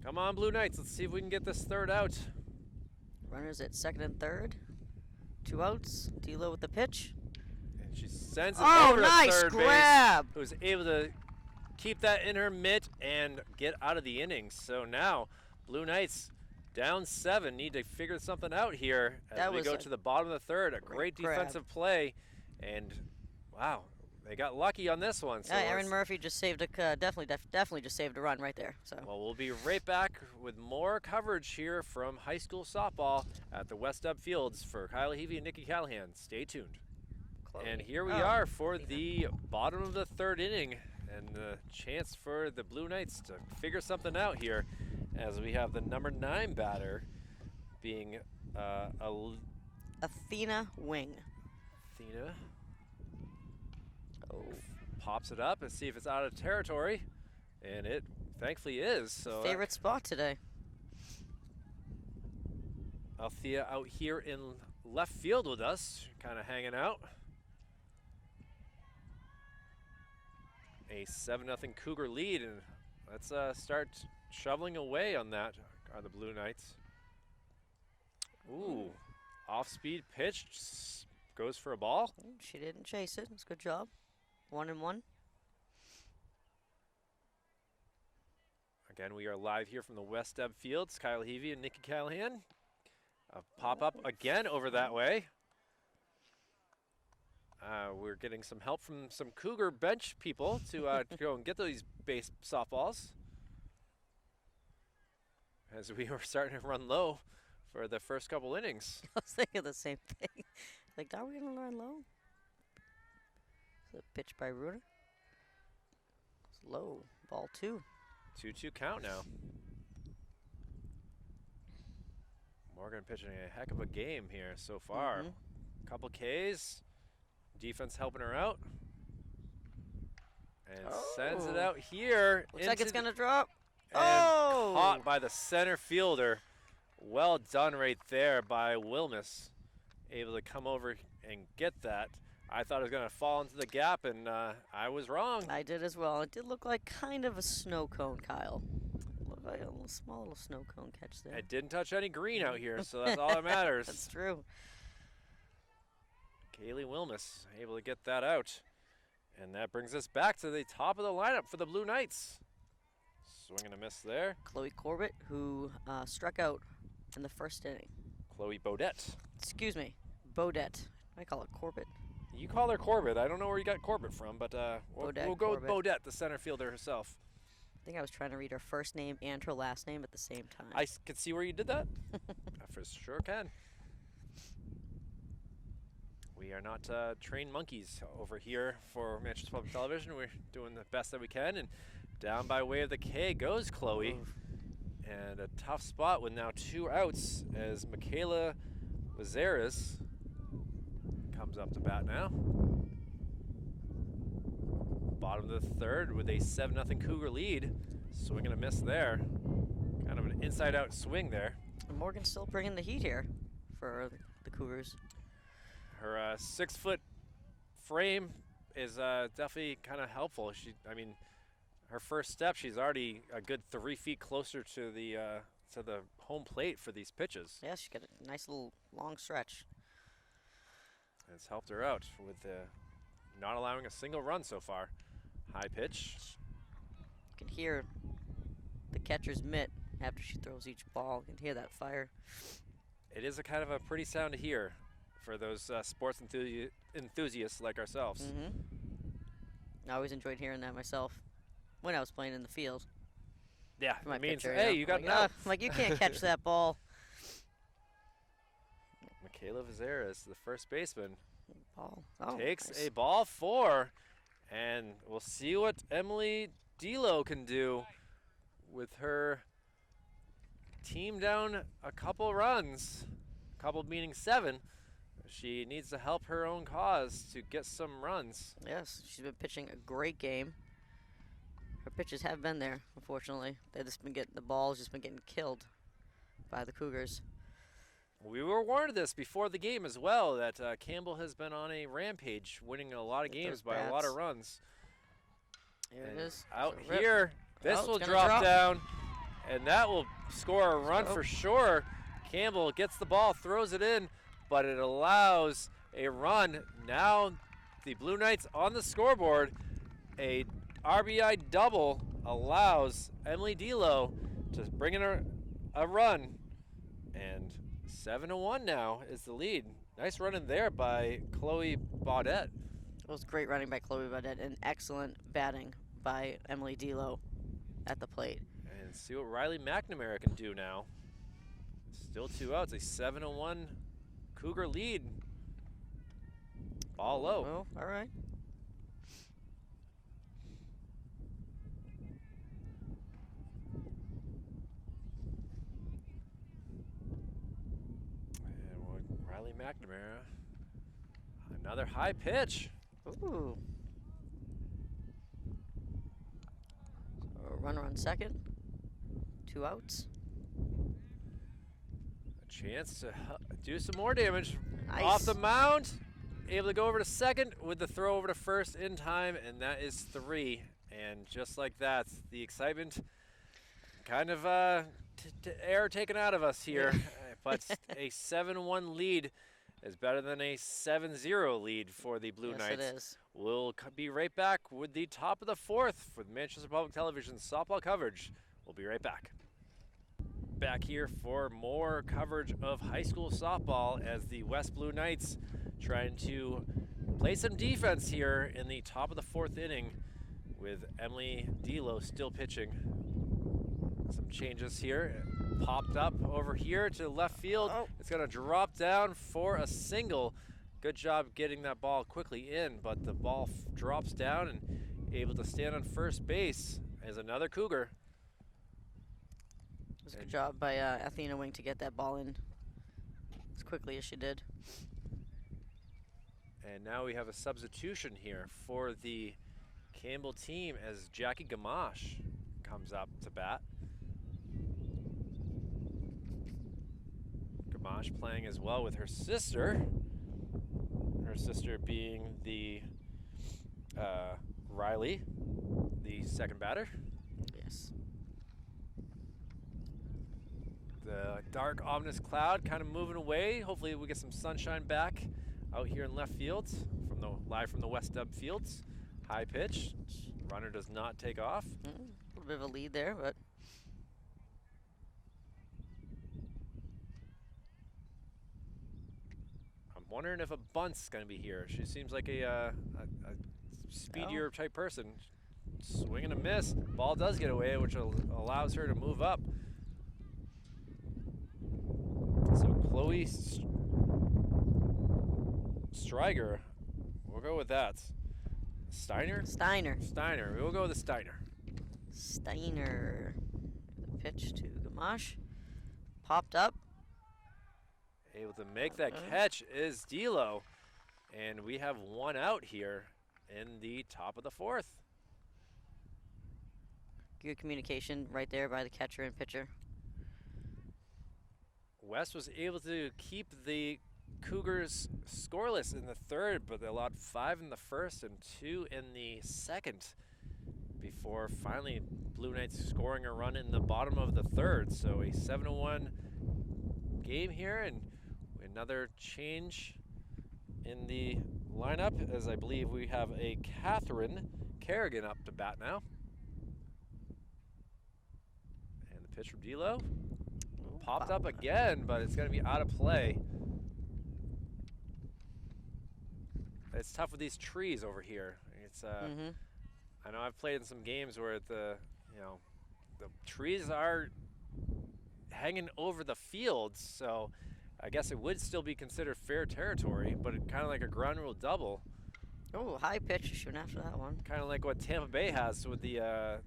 come on, Blue Knights. Let's see if we can get this third out. Runners at second and third. 2 outs. D'Lo with the pitch. And she sends it Oh, over nice to third grab. base. Who's able to keep that in her mitt and get out of the innings. So now Blue Knights down 7, need to figure something out here as That we was go a to the bottom of the third. A great grab. defensive play, and wow, they got lucky on this one. So Yeah, Aaron let's- Murphy just saved a definitely just saved a run right there. So Well, we'll be right back with more coverage here from high school softball at the West Dub Fields for Kyle Heavey and Nikki Callahan. Stay tuned. Chloe. And here we Oh, are for Athena. the bottom of the third inning and the chance for the Blue Knights to figure something out here as we have the number 9 batter being Athena Wing. Athena. Oh, Pops it up and see if it's out of territory, and it thankfully is. So favorite spot today. Althea out here in left field with us, kind of hanging out. A 7-0 Cougar lead, and let's start shoveling away on that, are the Blue Knights. Ooh, off-speed pitch, goes for a ball. She didn't chase it. It's a good job. 1-1. Again, we are live here from the West Deb Fields. Kyle Heavey and Nikki Callahan. A pop-up again over that way. We're getting some help from some Cougar bench people to go and get these base softballs. As we were starting to run low for the first couple innings. I was thinking the same thing. Like, are we gonna run low? It's a pitch by Ruder. It's low. Ball 2. 2-2 count now. Morgan pitching a heck of a game here so far. Mhm. Couple Ks. Defense helping her out. And sends it Oh. out here. Looks like it's into gonna drop. and Oh! caught by the center fielder. Well done right there by Wilmus. Able to come over and get that. I thought it was going to fall into the gap, and I was wrong. I did as well. It did look like kind of a snow cone, Kyle. Looked like a little, small little snow cone catch there. It didn't touch any green out here, so that's all that matters. That's true. Kaylee Wilmus able to get that out. And that brings us back to the top of the lineup for the Blue Knights. Swing and a miss there. Chloe Corbett, who struck out in the first inning. Chloe Bodette. Excuse me, Bodette. I call it Corbett. You call her Corbett. I don't know where you got Corbett from, but we'll Bodette go with Corbett. Bodette, the center fielder herself. I think I was trying to read her first name and her last name at the same time. I could see where you did that. I for sure can. We are not trained monkeys over here for Manchester Public Television. We're doing the best that we can. And down by way of the K goes Chloe. Oof. And a tough spot with now 2 outs as Michaela Lazares comes up to bat now. Bottom of the third with a 7-0 Cougar lead. Swing and a miss there. Kind of an inside-out swing there. And Morgan's still bringing the heat here for the Cougars. Her 6-foot frame is definitely kind of helpful. Her first step, she's already a good 3 feet closer to the home plate for these pitches. Yeah, she's got a nice little long stretch. It's helped her out with not allowing a single run so far. High pitch. You can hear the catcher's mitt after she throws each ball. You can hear that fire. It is a kind of a pretty sound to hear for those sports enthusiasts like ourselves. I always enjoyed hearing that myself when I was playing in the field. Yeah, For my it means, pitcher, hey, know? you got like, an out. I'm like, you can't catch that ball. Michaela Vazeras, the first baseman, Ball. Oh, takes nice. a ball 4, and we'll see what Emily D'Lo can do with her team down a couple runs, couple meaning 7. She needs to help her own cause to get some runs. Yes, she's been pitching a great game. Her pitches have been there, unfortunately. They've just been getting the ball's just been getting killed by the Cougars. We were warned of this before the game as well, that Campbell has been on a rampage, winning a lot of With games those by a lot of bats. runs. Here it And is. out It's a rip. here, this it's will gonna drop down, and that will score a run go. for sure. Campbell gets the ball, throws it in, but it allows a run. Now the Blue Knights on the scoreboard. A RBI double allows Emily Delo to bring in a run, and 7-1 now is the lead. Nice run in there by Chloe Baudette. It was great running by Chloe Baudette and excellent batting by Emily Delo at the plate. And see what Riley McNamara can do now. Still 2 outs, a 7-1 Cougar lead. Ball low. Well, all right. And Riley McNamara, another high pitch. Ooh. So a runner on second. 2 outs. A chance to do some more damage. Nice. Off the mound, able to go over to second with the throw over to first in time, and that is 3. And just like that, the excitement kind of air taken out of us here. But a 7-1 lead is better than a 7-0 lead for the Blue Yes, Knights. it is. We'll be right back with the top of the 4th for Manchester Public Television's softball coverage. We'll be right back. Back here for more coverage of high school softball as the West Blue Knights trying to play some defense here in the top of the 4th inning with Emily Delo still pitching. Some changes here. Popped up over here to left field. Oh. It's going to drop down for a single. Good job getting that ball quickly in, but the ball drops down and able to stand on first base as another Cougar. It was a good job by Athena Wing to get that ball in as quickly as she did. And now we have a substitution here for the Campbell team as Jackie Gamache comes up to bat. Gamache playing as well with her sister. Her sister being the Riley, the second batter. Yes. The dark, ominous cloud kind of moving away. Hopefully we get some sunshine back out here in left field live from the West Dub Fields. High pitch. Runner does not take off. A little bit of a lead there, but I'm wondering if a bunt's going to be here. She seems like a speedier type person. Swing and a miss. Ball does get away, which allows her to move up. So Chloe Stryger, we'll go with that. Steiner? Steiner. Steiner. We'll go with the Steiner. Steiner. The pitch to Gamache. Popped up. Able to make that catch is Delo. And we have 1 out here in the top of the 4th. Good communication right there by the catcher and pitcher. West was able to keep the Cougars scoreless in the 3rd, but they allowed 5 in the 1st and 2 in the 2nd before finally Blue Knights scoring a run in the bottom of the 3rd. So a 7-1 game here, and another change in the lineup as I believe we have a Catherine Kerrigan up to bat now. And the pitch from Delo. Popped up again, but it's going to be out of play. It's tough with these trees over here. It's I know I've played in some games where the trees are hanging over the fields, so I guess it would still be considered fair territory, but it kind of like a ground rule double. Oh, high pitch shooting after that one. Kind of like what Tampa Bay has with the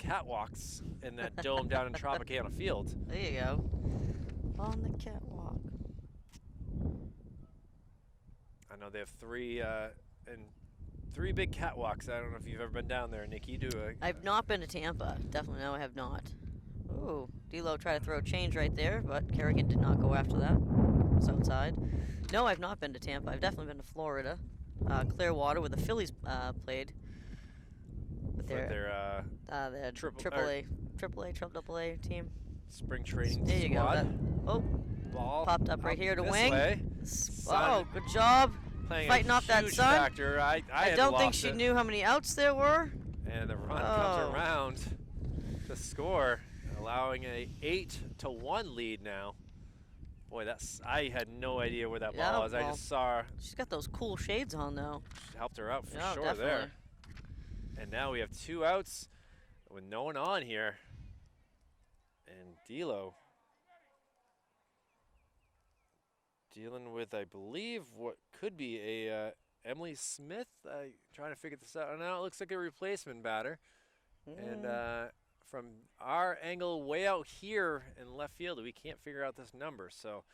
catwalks in that dome down in Tropicana Field. There you go. On the catwalk. I know they have 3 big catwalks. I don't know if you've ever been down there, Nick. You do. I've not been to Tampa. Definitely no, I have not. Ooh, Delo tried to throw a change right there, but Kerrigan did not go after that. was outside. No, I've not been to Tampa. I've definitely been to Florida. Clearwater, where the Phillies played. With their triple A team. Spring training There you squad. go. Ball Popped up right here to this wing. way. Oh, good job. Playing Fighting a off that huge sun. factor. I don't think she knew how many outs there were. And the run comes around to score, allowing a 8-1 lead now. Boy, I had no idea where that ball was. I just saw her. She's got those cool shades on though. Helped her out for sure definitely. there. And now we have 2 outs with no one on here. And D'Lo dealing with, I believe, what could be a Emily Smith. Trying to figure this out. Now it looks like a replacement batter. And from our angle way out here in left field, we can't figure out this number. So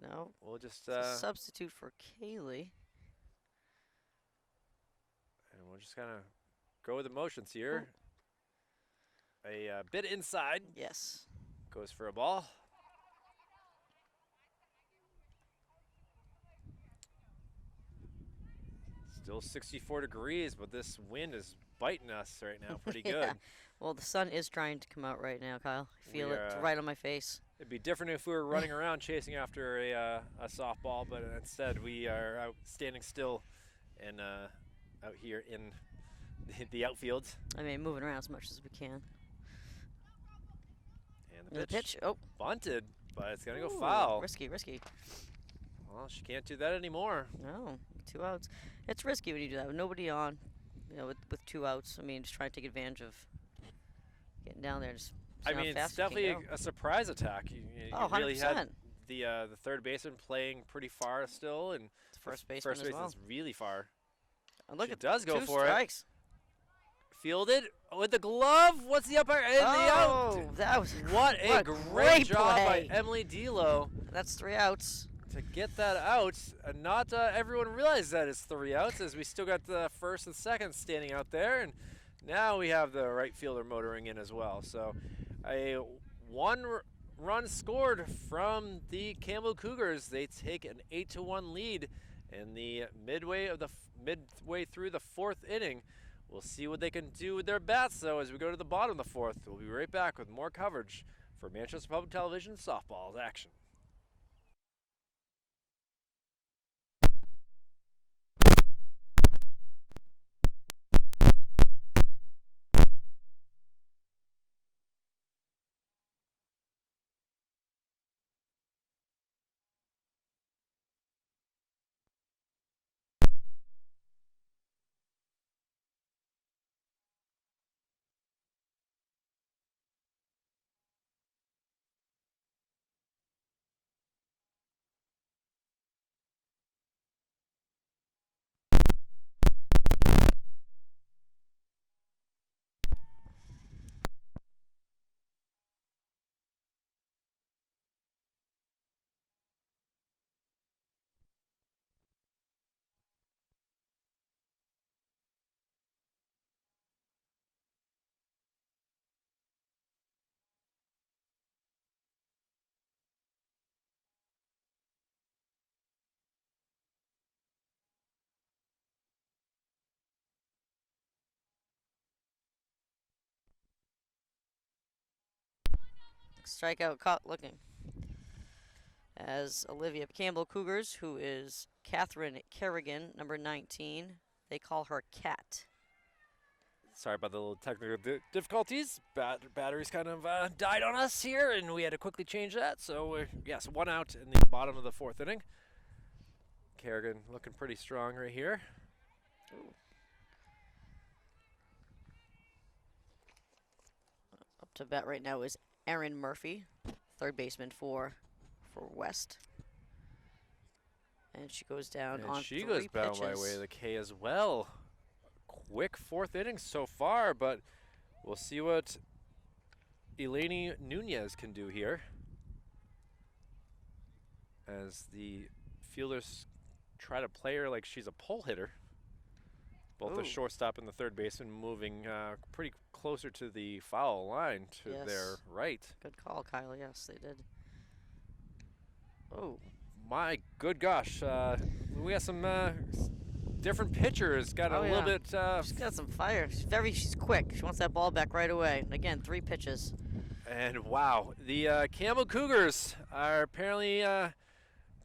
no, we'll just substitute for Kaylee. And we'll just kind of go with the motions here. A bit inside. Yes. Goes for a ball. Still 64 degrees, but this wind is biting us right now pretty good. Well, the sun is trying to come out right now, Kyle. I feel it right on my face. It'd be different if we were running around chasing after a softball, but instead we are out standing still and out here in the outfield. I mean, moving around as much as we can. And the pitch. Oh. Bunted, but it's going to go foul. Risky. Well, she can't do that anymore. No, 2 outs. It's risky when you do that with nobody on, with 2 outs. I mean, just trying to take advantage of getting down there. Just it's definitely a surprise attack. You 100%. really had the third baseman playing pretty far still, and first baseman is really far. And look, it does go 2 for strikes. Fielded with the glove. What's the umpire? And the out. That was what a great job play by Emily D'Lo. That's 3 outs. To get that out, and not everyone realized that it's 3 outs, as we still got the first and second standing out there, and now we have the right fielder motoring in as well. So a 1 run scored from the Campbell Cougars. They take an 8-1 lead in the midway through the 4th inning. We'll see what they can do with their bats, though, as we go to the bottom of the 4th. We'll be right back with more coverage for Manchester Public Television softball action. Strikeout caught looking. As Olivia Campbell Cougars, who is Catherine Kerrigan, number 19. They call her Cat. Sorry about the little technical difficulties. Batteries kind of died on us here, and we had to quickly change that. So, yes, 1 out in the bottom of the 4th inning. Kerrigan looking pretty strong right here. Ooh. Up to bat right now is Erin Murphy, third baseman for West. And she goes down on 3 she goes down by way of the K as well. Quick 4th inning so far, but we'll see what Eleni Nunez can do here. As the fielders try to play her like she's a pole hitter. Both the shortstop and the third baseman moving pretty closer to the foul line to their right. Good call, Kyle. Yes, they did. Oh. my good gosh. We got some different pitchers. Got a little bit. She's got some fire. She's quick. She wants that ball back right away. Again, 3 pitches. And wow, the Campbell Cougars are apparently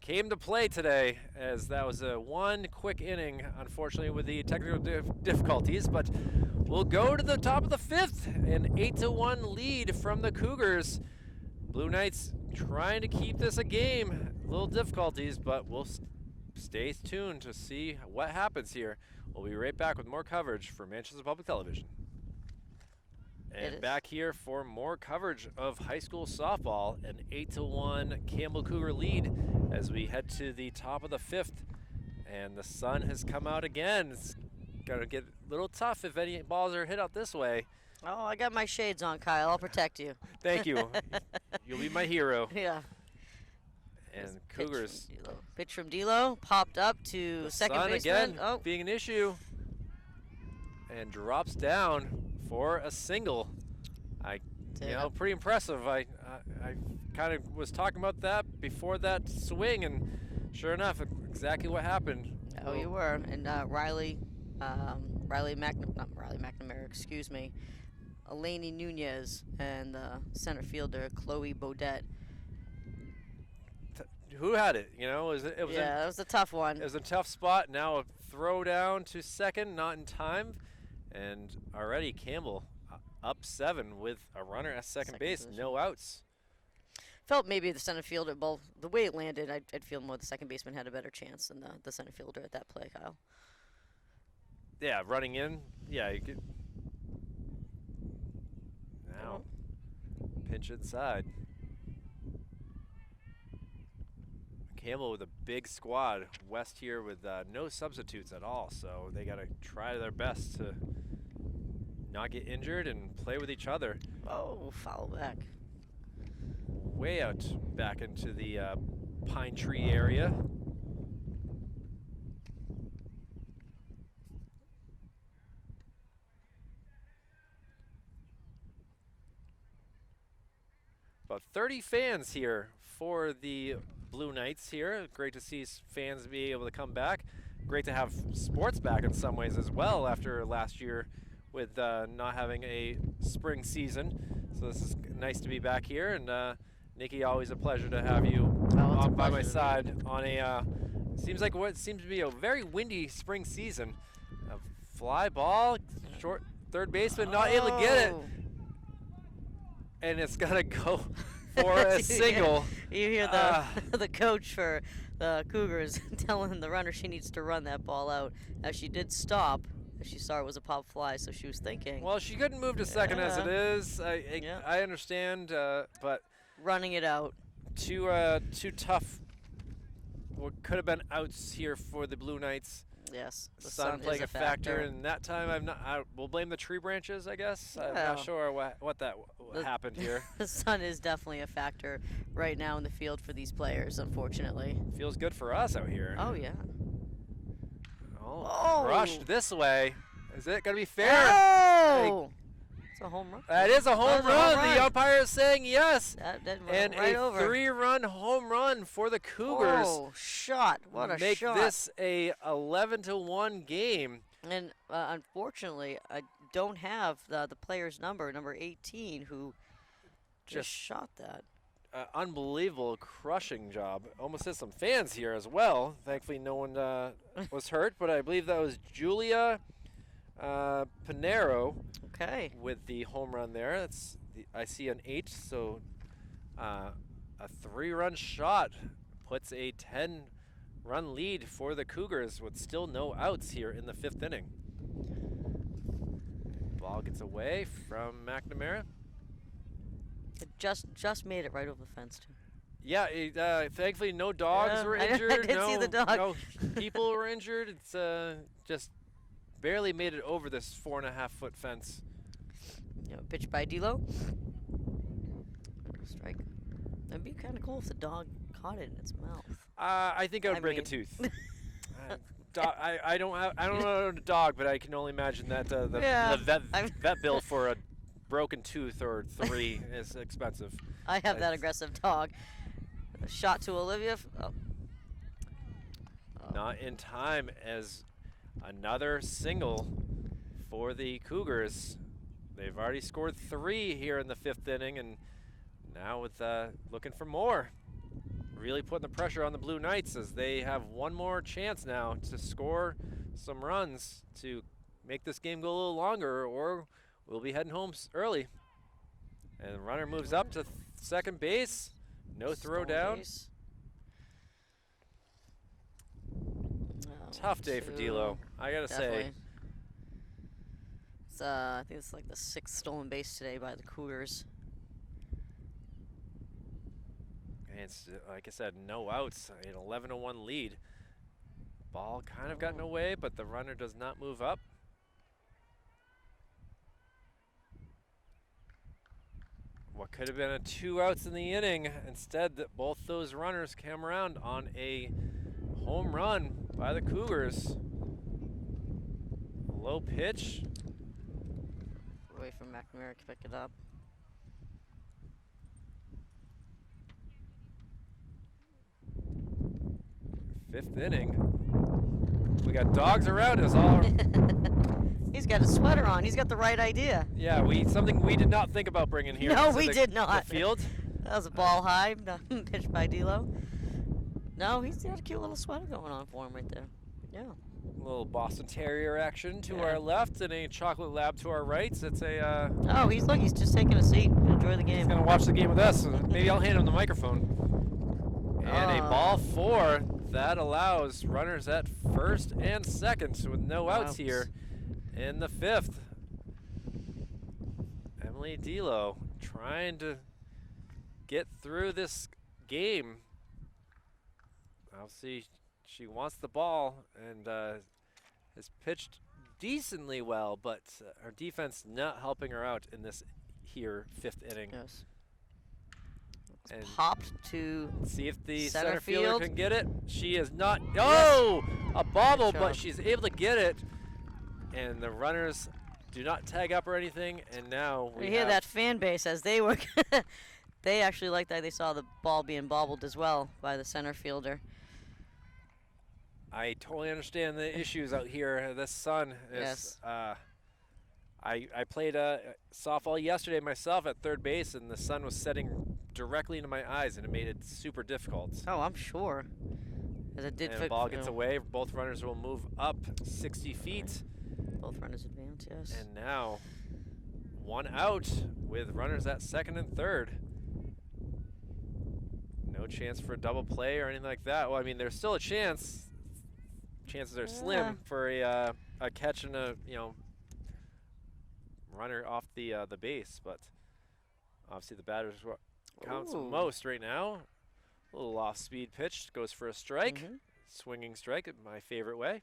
came to play today, as that was a one quick inning, unfortunately, with the technical difficulties. But we'll go to the top of the 5th, an 8-1 lead from the Cougars. Blue Knights trying to keep this a game. Little difficulties, but we'll stay tuned to see what happens here. We'll be right back with more coverage for Manchester Public Television. And back here for more coverage of high school softball, an 8-1 Campbell Cougar lead as we head to the top of the 5th. And the sun has come out again. It's going to get a little tough if any balls are hit out this way. Oh, I got my shades on, Kyle. I'll protect you. Thank you. You'll be my hero. Yeah. And Cougars. Pitch from D'Lo, popped up to second baseman. Again, being an issue. And drops down for a single. Pretty impressive. I kind of was talking about that before that swing, and sure enough, exactly what happened. Oh, you were. And McNamara, excuse me, Eleni Nunez, and center fielder Chloe Baudet. Who had it? It was that was a tough one. It was a tough spot. Now a throw down to second, not in time. And already Campbell up 7 with a runner at second base, position. No outs. Felt maybe the center fielder, the way it landed, I'd feel more the second baseman had a better chance than the center fielder at that play, Kyle. Yeah, running in. Yeah, you could. Now, pinch inside. Campbell with a big squad. West here with no substitutes at all, so they got to try their best to not get injured and play with each other. Oh, foul back. Way out back into the pine tree area. About 30 fans here for the Blue Knights here. Great to see fans be able to come back. Great to have sports back in some ways as well after last year with not having a spring season. So this is nice to be back here. And Nikki, always a pleasure to have you by my side on a seems like what seems to be a very windy spring season. A fly ball, short third baseman not able to get it, and it's gonna go for a single. You hear the coach for the Cougars telling the runner she needs to run that ball out. As she did stop, as she saw it was a pop fly, so she was thinking. Well, she couldn't move to second as it is. I understand, but running it out. Too tough. What could have been outs here for the Blue Knights. Yes, the sun playing a factor, and that time we'll blame the tree branches, I guess. I'm not sure what happened here. The sun is definitely a factor right now in the field for these players, unfortunately. Feels good for us out here. Oh yeah. Oh, crushed this way. Is it gonna be fair? Oh! It's a home run. That is a home run. The umpire is saying yes. That and right a over. 3-run home run for the Cougars. Oh, shot. What a shot. Make this a 11-1 game. And unfortunately, I don't have the player's number 18, who just shot that. Unbelievable crushing job. Almost hit some fans here as well. Thankfully, no one was hurt, but I believe that was Julia Pinero. Okay. With the home run there. I see an 8, so a 3-run shot puts a 10-run lead for the Cougars with still no outs here in the 5th inning. Ball gets away from McNamara. It just made it right over the fence, too. Yeah, thankfully no dogs were injured. I did see the dog. No people were injured. It's just barely made it over this 4.5-foot fence. Pitch by D'Lo. Strike. That'd be kind of cool if the dog caught it in its mouth. I think I would break a tooth. I don't know a dog, but I can only imagine that the vet bill for a broken tooth or 3 is expensive. I have that aggressive dog. A shot to Olivia. Not in time, as another single for the Cougars. They've already scored 3 here in the 5th inning, and now with looking for more. Really putting the pressure on the Blue Knights as they have one more chance now to score some runs to make this game go a little longer, or we'll be heading home early. And the runner moves up to second base. No throw down. Tough day for D'Lo, I gotta say. It's, I think it's like the 6th stolen base today by the Cougars. And it's, like I said, no outs, an 11-1 lead. Ball kind of gotten away, but the runner does not move up. What could have been a 2 outs in the inning, instead that both those runners came around on a home run by the Cougars. Low pitch. Away from McNamara to pick it up. Fifth inning. We got dogs around us all. He's got a sweater on. He's got the right idea. Yeah, something we did not think about bringing here. No, we did not. The field. That was a ball high, pitched by D'Lo. No, he's got a cute little sweater going on for him right there. Yeah. A little Boston Terrier action to our left and a chocolate lab to our right. It's a. Oh, he's just taking a seat. Enjoy the game. He's gonna watch the game with us. Maybe I'll hand him the microphone. And a ball 4 that allows runners at first and second with no outs here in the 5th. Emily D'Lo trying to get through this game. I'll see. She wants the ball and has pitched decently well, but her defense not helping her out in this here 5th inning. Yes. And popped to see if the center fielder field. can get it. She is not. Oh, a bobble, Good but job. she's able to get it. And the runners do not tag up or anything. And now we You hear that fan base as they were. They actually liked that. They saw the ball being bobbled as well by the center fielder. I totally understand the issues out here. The sun is. Yes. I played softball yesterday myself at third base, and the sun was setting directly into my eyes, and it made it super difficult. Oh, I'm sure. As it did. And the ball gets away. Both runners will move up 60 feet. Both runners advance, yes. And now, 1 out with runners at second and third. No chance for a double play or anything like that. Well, I mean, there's still a chance. Chances are slim for a catch and a runner off the base, but obviously the batter's what counts most right now. A little off-speed pitch goes for a strike. Swinging strike, my favorite way.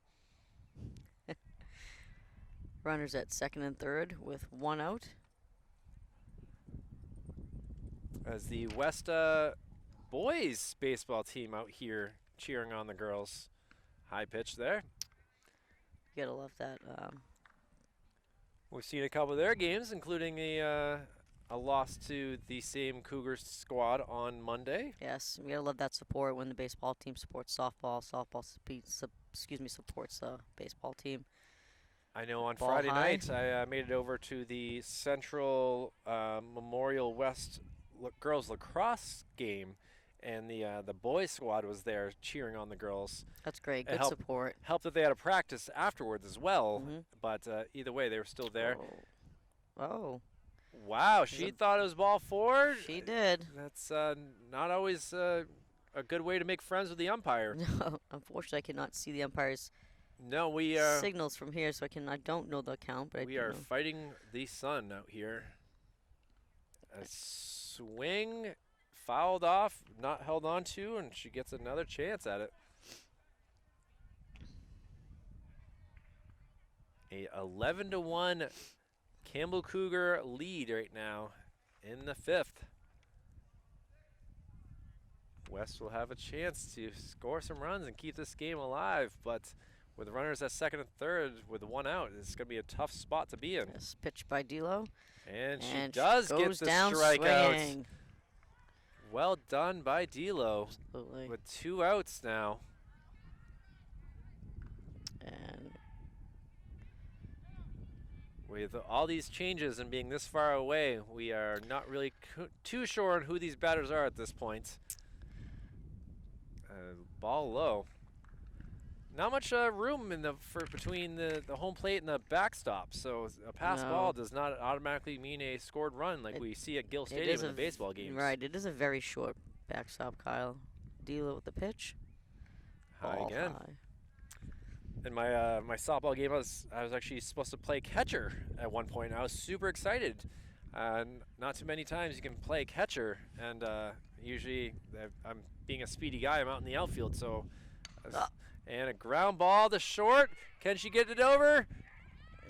Runners at second and third with 1 out. As the West boys baseball team out here cheering on the girls. High pitch there. You gotta love that. We've seen a couple of their games, including a loss to the same Cougars squad on Monday. Yes, we gotta love that support when the baseball team supports softball. Softball supports the baseball team. I know on Ball Friday high. night I made it over to the Central Memorial West girls lacrosse game, and the boys squad was there cheering on the girls. That's great. It Good support. Helped that they had a practice afterwards as well, but either way, they were still there. Oh. Wow, she thought it was ball 4? She did. That's not always a good way to make friends with the umpire. No, unfortunately, I cannot see the umpire's No, we signals from here, so I don't know the count. But we I do are know. fighting the sun out here. A swing, fouled off, not held on to, and she gets another chance at it. A 11-1 Campbell Cougar lead right now in the 5th. West will have a chance to score some runs and keep this game alive, but with runners at second and third with 1 out, it's going to be a tough spot to be in. Yes, pitch by D'Lo. And she And does get goes the down strikeout. swinging. Well done by D'Lo Absolutely. with 2 outs now. And with all these changes and being this far away, we are not really too sure on who these batters are at this point. Ball low. Not much room in between the home plate and the backstop, so a pass ball does not automatically mean a scored run like we see at Gill Stadium in the baseball games. Right, it is a very short backstop, Kyle. Dealer with the pitch. High Ball again. high. In my softball game, I was actually supposed to play catcher at one point. I was super excited. Not too many times you can play catcher, and usually I'm being a speedy guy. I'm out in the outfield, so. And a ground ball to short. Can she get it over?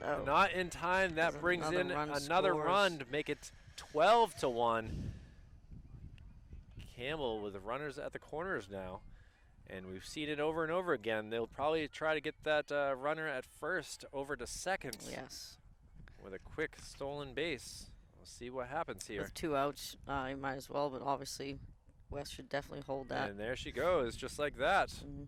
No. Not in time. That brings in another scores. run to make it 12-1. Campbell with the runners at the corners now. And we've seen it over and over again. They'll probably try to get that runner at first over to second. Yes. With a quick stolen base. We'll see what happens here. With 2 outs, you might as well, but obviously West should definitely hold that. And there she goes, just like that. Mm-hmm.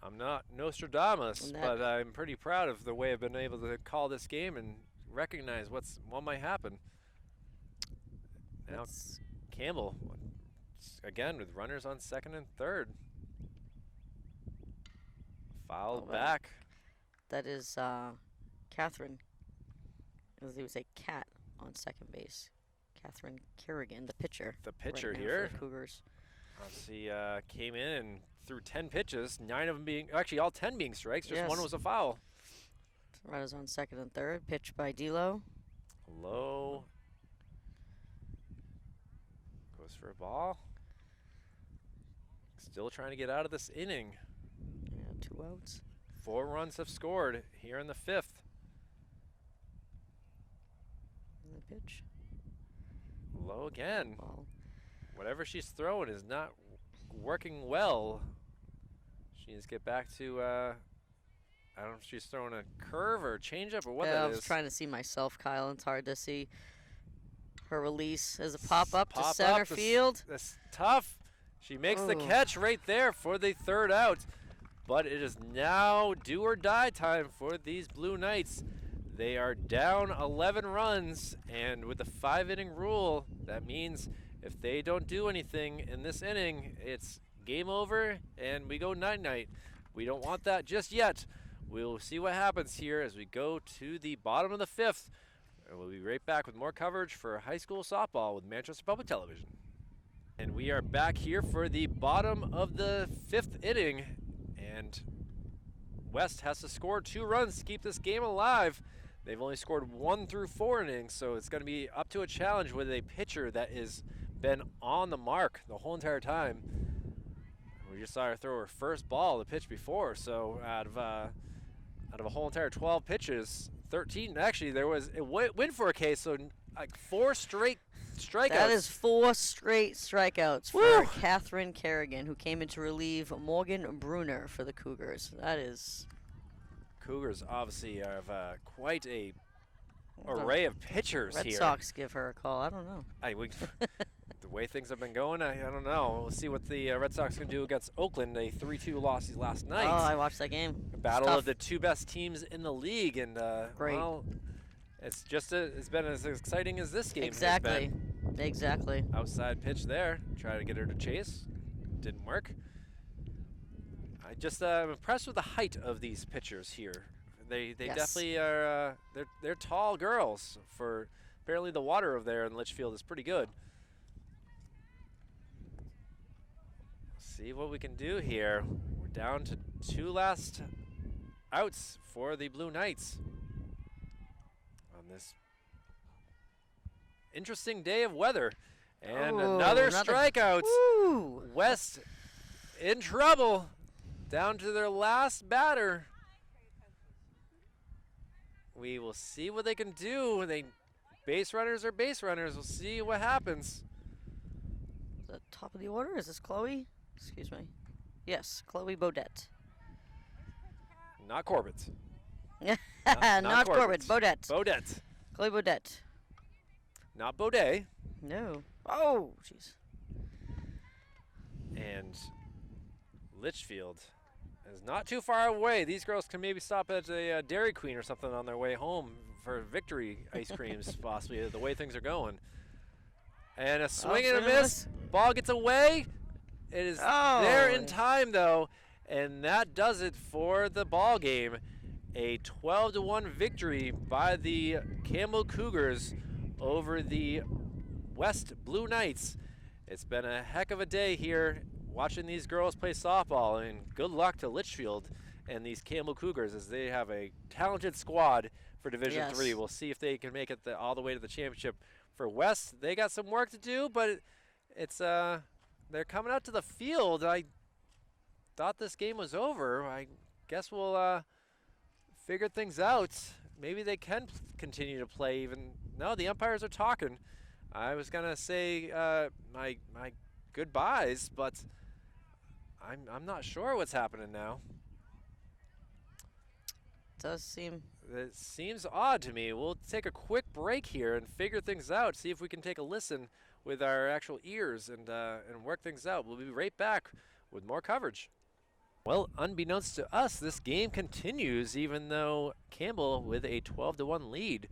I'm not Nostradamus, but I'm pretty proud of the way I've been able to call this game and recognize what might happen. Now Campbell, again with runners on second and third. Fouled back. That is Catherine. As they would say, Cat on second base. Catherine Kerrigan, the pitcher. The pitcher right now here. for the Cougars. She came in and threw 10 pitches, 9 of them being, actually all 10 being strikes, just one was a foul. Runners on second and third, pitch by D'Lo. Low. Goes for a ball. Still trying to get out of this inning. Yeah, 2 outs. 4 runs have scored here in the 5th. And the pitch. Low again. Ball. Whatever she's throwing is not working well. She needs to get back to, I don't know if she's throwing a curve or a changeup or what that is. I was trying to see myself, Kyle. It's hard to see her release as a pop-up to center field. That's tough. She makes the catch right there for the 3rd out. But it is now do or die time for these Blue Knights. They are down 11 runs, and with the 5-inning rule, that means if they don't do anything in this inning, it's game over and we go night-night. We don't want that just yet. We'll see what happens here as we go to the bottom of the 5th. And we'll be right back with more coverage for high school softball with Manchester Public Television. And we are back here for the bottom of the 5th inning. And West has to score 2 runs to keep this game alive. They've only scored 1 through 4 innings, so it's going to be up to a challenge with a pitcher that has been on the mark the whole entire time. We just saw her throw her first ball the pitch before, so out of a whole entire 12 pitches, 13 actually there was it went for a case, so like 4 straight strikeouts. That is 4 straight strikeouts for Catherine Kerrigan, who came in to relieve Morgan Bruner for the Cougars. That is. Cougars obviously have quite a array of pitchers here. Red Sox give her a call. I don't know. The way things have been going, I don't know. We'll see what the Red Sox can do against Oakland. A 3-2 loss last night. Oh, I watched that game. A battle of the 2 best teams in the league, and well, it's been as exciting as this game exactly. has been. Exactly. Outside pitch there, try to get her to chase, didn't work. I'm impressed with the height of these pitchers here. They definitely are. They're tall girls. For apparently the water over there in Litchfield is pretty good. See what we can do here. We're down to 2 last outs for the Blue Knights on this interesting day of weather. And another strikeout. West in trouble. Down to their last batter. We will see what they can do. Base runners are base runners. We'll see what happens. Is that top of the order? Is this Chloe? Excuse me. Yes, Chloe Bodette. Not Corbett. not Corbett. Bodette. Bodette. Chloe Bodette. Not Baudet. No. Oh, jeez. And Litchfield is not too far away. These girls can maybe stop at a Dairy Queen or something on their way home for victory ice creams, possibly, the way things are going. And a swing and a miss. Ball gets away. It is there in time, though, and that does it for the ball game. A 12-1 victory by the Campbell Cougars over the West Blue Knights. It's been a heck of a day here watching these girls play softball, and good luck to Litchfield and these Campbell Cougars as they have a talented squad for Division III. We'll see if they can make it all the way to the championship. For West, they got some work to do, but it's they're coming out to the field. I thought this game was over. I guess we'll figure things out. Maybe they can continue to play even. No, the umpires are talking. I was going to say my goodbyes, but I'm not sure what's happening now. Does seem. It seems odd to me. We'll take a quick break here and figure things out, see if we can take a listen with our actual ears and work things out. We'll be right back with more coverage. Well, unbeknownst to us, this game continues even though Campbell with a 12-1 lead.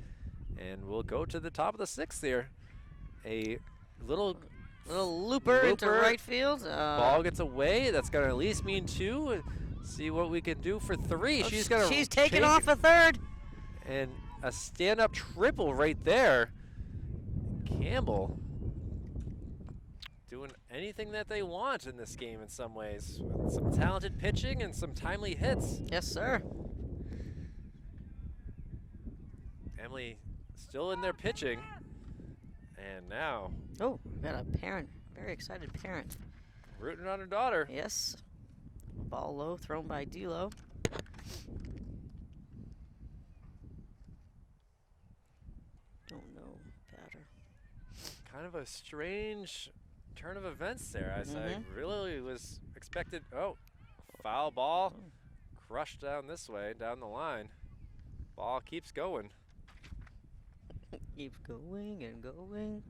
And we'll go to the top of the sixth here. A little looper into right field. Ball gets away. That's going to at least mean 2. See what we can do for 3. She's taking off a third. And a stand-up triple right there. Campbell doing anything that they want in this game in some ways. With some talented pitching and some timely hits. Yes, sir. Emily still in there pitching. And now. Oh, we got a parent. Very excited parent. Rooting on her daughter. Yes. Ball low, thrown by D-Lo. Oh no, batter. Kind of a strange turn of events there, as I really was expected. Oh, foul ball. Crushed down this way, down the line. Ball keeps going. Keeps going and going.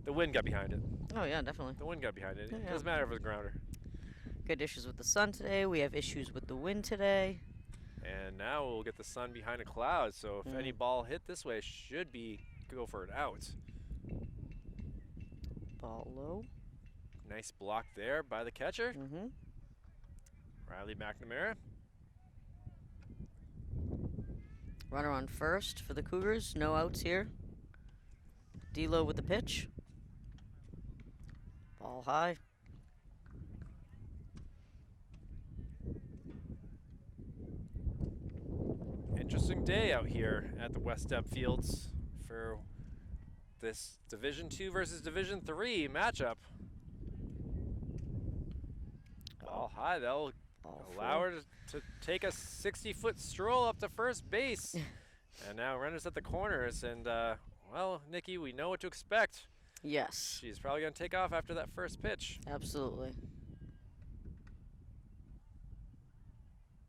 The wind got behind it. Oh yeah, definitely. The wind got behind it. Yeah. It doesn't matter if it was a grounder. Good issues with the sun today. We have issues with the wind today. And now we'll get the sun behind a cloud, so if any ball hit this way, should be go for an out. Ball low. Nice block there by the catcher. Riley McNamara. Runner on first for the Cougars. No outs here. D-Lo with the pitch. Ball high. Interesting day out here at the West Deb Fields for this Division II versus Division III matchup. Ball high, that'll allow her to take a 60-foot stroll up to first base. And now runners at the corners, and well, Nikki, we know what to expect. Yes. She's probably going to take off after that first pitch. Absolutely.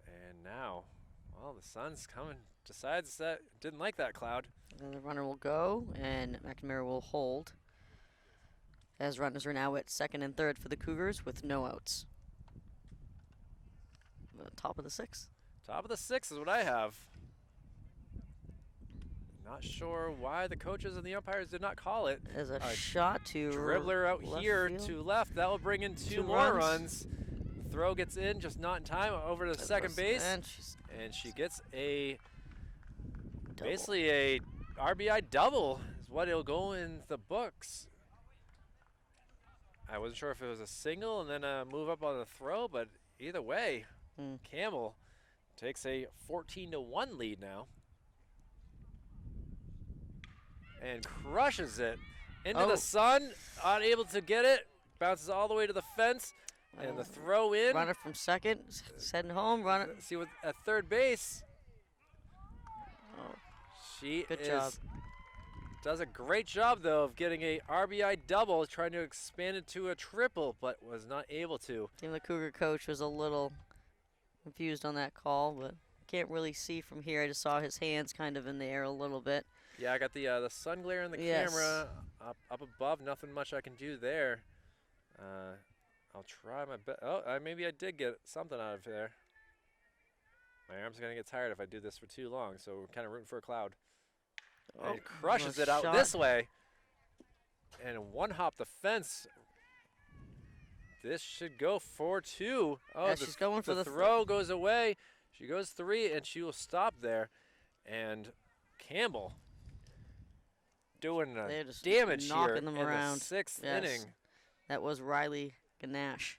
And now, well, the sun's coming. Decides that didn't like that cloud. And the runner will go, and McNamara will hold. As runners are now at second and third for the Cougars with no outs. Top of the sixth. Top of the sixth is what I have. Not sure why the coaches and the umpires did not call it. As a shot to dribbler out here field. to left. That will bring in two more runs. Throw gets in, just not in time, over to second base. And she gets a basically a RBI double is what it'll go in the books. I wasn't sure if it was a single and then a move up on the throw, but either way, Campbell takes a 14-1 lead now. And crushes it into the sun, unable to get it, bounces all the way to the fence, and the throw in. Runner from second, heading home, runner. See what at third base. She Good job. Does a great job, though, of getting a RBI double, trying to expand it to a triple, but was not able to. Even the Cougar coach was a little confused on that call, but can't really see from here. I just saw his hands kind of in the air a little bit. Yeah, I got the sun glare in the camera up above. Nothing much I can do there. I'll try my best. Oh, maybe I did get something out of there. My arm's going to get tired if I do this for too long, so we're kind of rooting for a cloud. Oh, And it crushes it out shot. this way. And one hop the fence. This should go for 2. Oh, Yeah, she's going for the throw goes away. She goes 3, and she will stop there. And Campbell doing They're just damage knocking here them in around. the 6th Yes. inning. That was Riley Ganache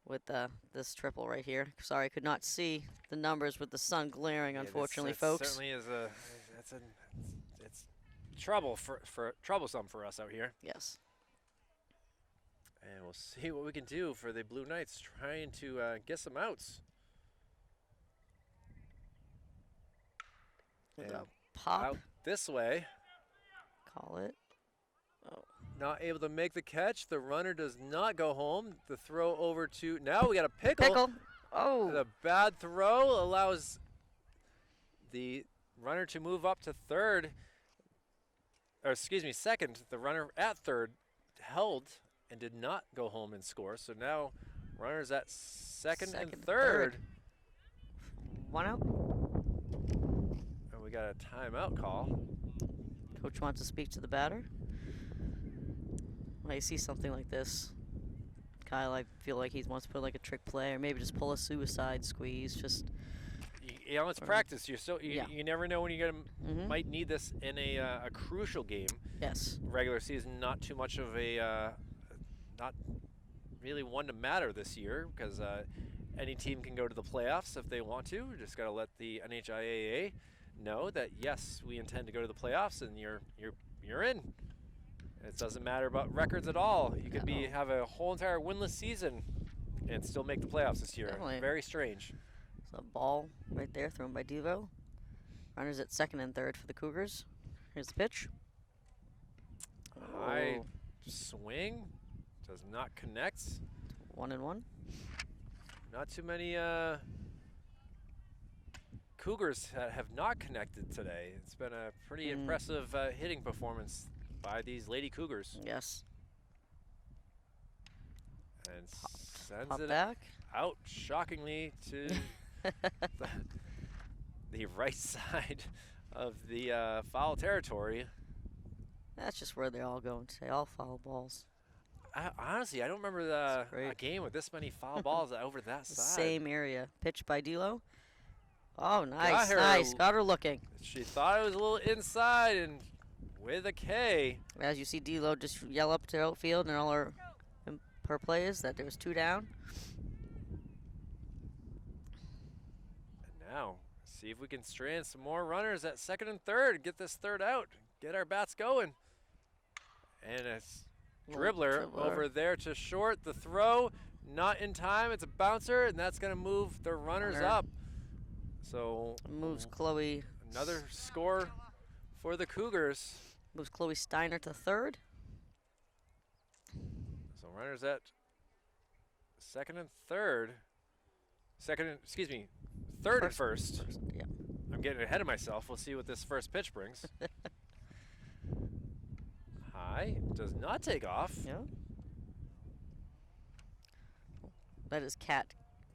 with this triple right here. Sorry, I could not see the numbers with the sun glaring, unfortunately, this folks. Certainly is it's troublesome for us out here. Yes. And we'll see what we can do for the Blue Knights, trying to get some outs. With And a pop, out this way. call it. Not able to make the catch. The runner does not go home. The throw over to, now we got a pickle. Pickle. Oh. The bad throw allows the runner to move up to third, or excuse me, second. The runner at third held and did not go home and score. So now runners at second and third. 1 out. And we got a timeout call. Coach wants to speak to the batter. When I see something like this, Kyle, I feel like he wants to put like a trick play or maybe just pull a suicide squeeze. Just It's practice. You never know when you're gonna might need this in a crucial game. Yes. Regular season, not too much of a not really one to matter this year because any team can go to the playoffs if they want to. Just got to let the NHIAA know that yes, we intend to go to the playoffs, and you're in. It doesn't matter about records at all. You could have a whole entire winless season and still make the playoffs this year. Definitely. Very strange. So a ball right there thrown by Devo. Runners at second and third for the Cougars. Here's the pitch. High Oh, swing does not connect. 1-1. Not too many Cougars have not connected today. It's been a pretty impressive hitting performance by these Lady Cougars. Yes. And sends Pop it back. out shockingly to the right side of the foul territory. That's just where they're all going today. All foul balls. Honestly, I don't remember That's a great. game with this many foul balls over that The side. same area. Pitch by Delo. Oh, nice, Got her. nice. Got her looking. She thought it was a little inside, and with a K. As you see Delo just yell up to outfield and all her plays that there was 2 down. And now, see if we can strand some more runners at second and third. Get this third out. Get our bats going. And it's dribbler over there to short. The throw, not in time. It's a bouncer, and that's going to move the runners up. So Moves Chloe. another score for the Cougars. Moves Chloe Steiner to third. So runners at second and third. Third and first. Yeah. I'm getting ahead of myself. We'll see what this first pitch brings. High, does not take off. Yeah. That is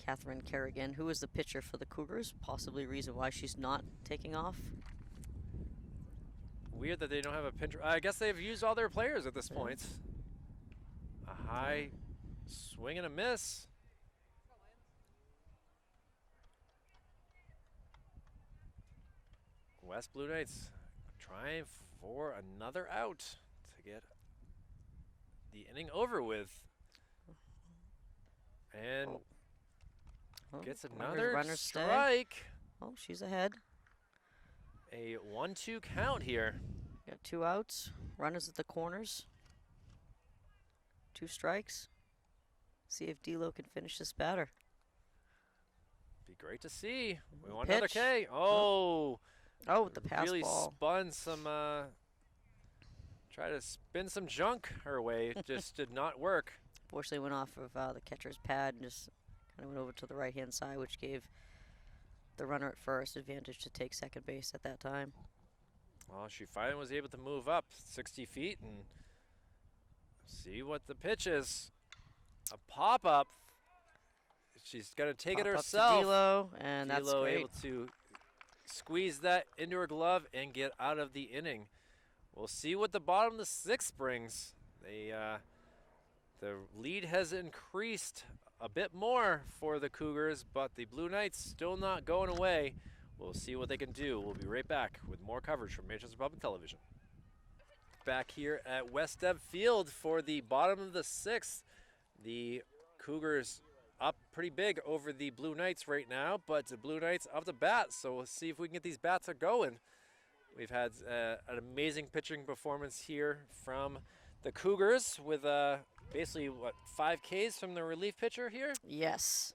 Catherine Kerrigan, who is the pitcher for the Cougars. Possibly reason why she's not taking off. Weird that they don't have a pincher. I guess they've used all their players at this point. A high swing and a miss. West Blue Knights trying for another out to get the inning over with. And gets another runners stay. strike. Oh, she's ahead. A 1-2 count here. Got 2 outs. Runners at the corners. 2 strikes. See if D'Lo can finish this batter. Be great to see. We want another Pitch. K. Oh, Oh, with the pass really ball. spun some. Try to spin some junk her way. It just did not work. Fortunately, went off of the catcher's pad and just kind of went over to the right-hand side, which gave the runner at first advantage to take second base at that time. Well, she finally was able to move up 60 feet and see what the pitch is. A pop-up. She's going to take it Pop up to herself. D'Lo, and that's D'Lo great. able to squeeze that into her glove and get out of the inning. We'll see what the bottom of the 6th brings. The lead has increased a bit more for the Cougars, but the Blue Knights still not going away. We'll see what they can do. We'll be right back with more coverage from Manchester Public Television. Back here at West Deb Field for the bottom of the 6th. The Cougars up pretty big over the Blue Knights right now, but the Blue Knights up to bat, so we'll see if we can get these bats going. We've had an amazing pitching performance here from the Cougars with basically, 5 Ks from the relief pitcher here? Yes.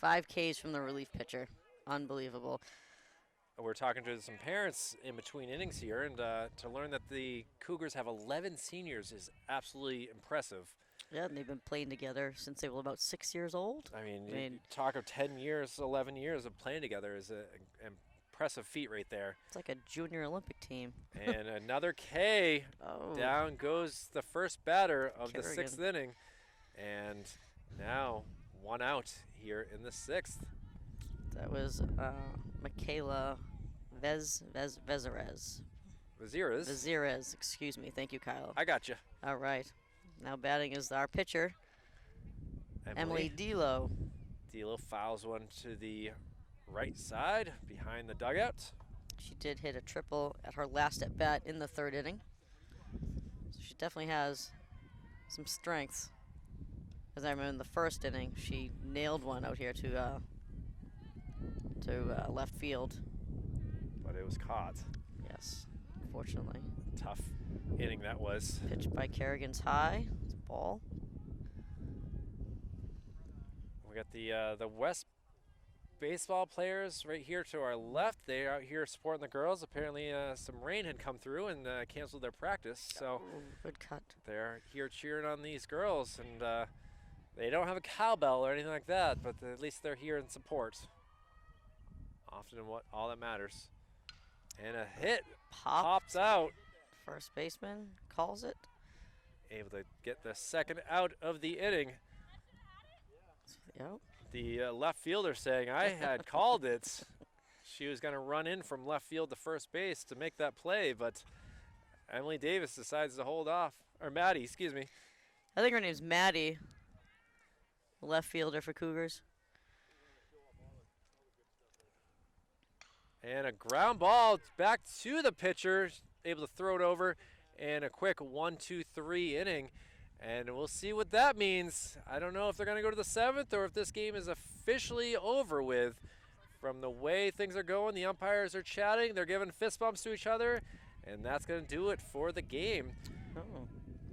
5 Ks from the relief pitcher. Unbelievable. We're talking to some parents in between innings here, and to learn that the Cougars have 11 seniors is absolutely impressive. Yeah, and they've been playing together since they were about 6 years old. I mean, you talk of 10 years, 11 years of playing together is an impressive feat right there. It's like a junior Olympic team. And another K. Oh. Down goes the first batter of the Kerrigan. 6th inning. And now 1 out here in the 6th. That was Michaela Vezirez. Vazirez. Excuse me. Thank you, Kyle. I got you. All right. Now batting is our pitcher, Emily D'Lo. D'Lo fouls one to the right side behind the dugout. She did hit a triple at her last at bat in the 3rd inning. So she definitely has some strengths. As I remember in the 1st inning, she nailed one out here to left field. But it was caught. Yes, unfortunately. Tough inning that was. Pitched by Kerrigan's high. It's a ball. We got the West baseball players right here to our left. They are out here supporting the girls. Apparently some rain had come through and canceled their practice. So Oh, good cut. they're here cheering on these girls. And they don't have a cowbell or anything like that, but at least they're here in support. Often all that matters. And a hit pops out. First baseman calls it. Able to get the 2nd out of the inning. Yep. The left fielder saying, I had called it. She was going to run in from left field to first base to make that play, but Emily Davis decides to hold off. Or Maddie, excuse me. I think her name's Maddie. Left fielder for Cougars. And a ground ball back to the pitcher, able to throw it over, and a quick 1-2-3 inning. And we'll see what that means. I don't know if they're going to go to the 7th or if this game is officially over with. From the way things are going, the umpires are chatting, they're giving fist bumps to each other, and that's going to do it for the game. Oh.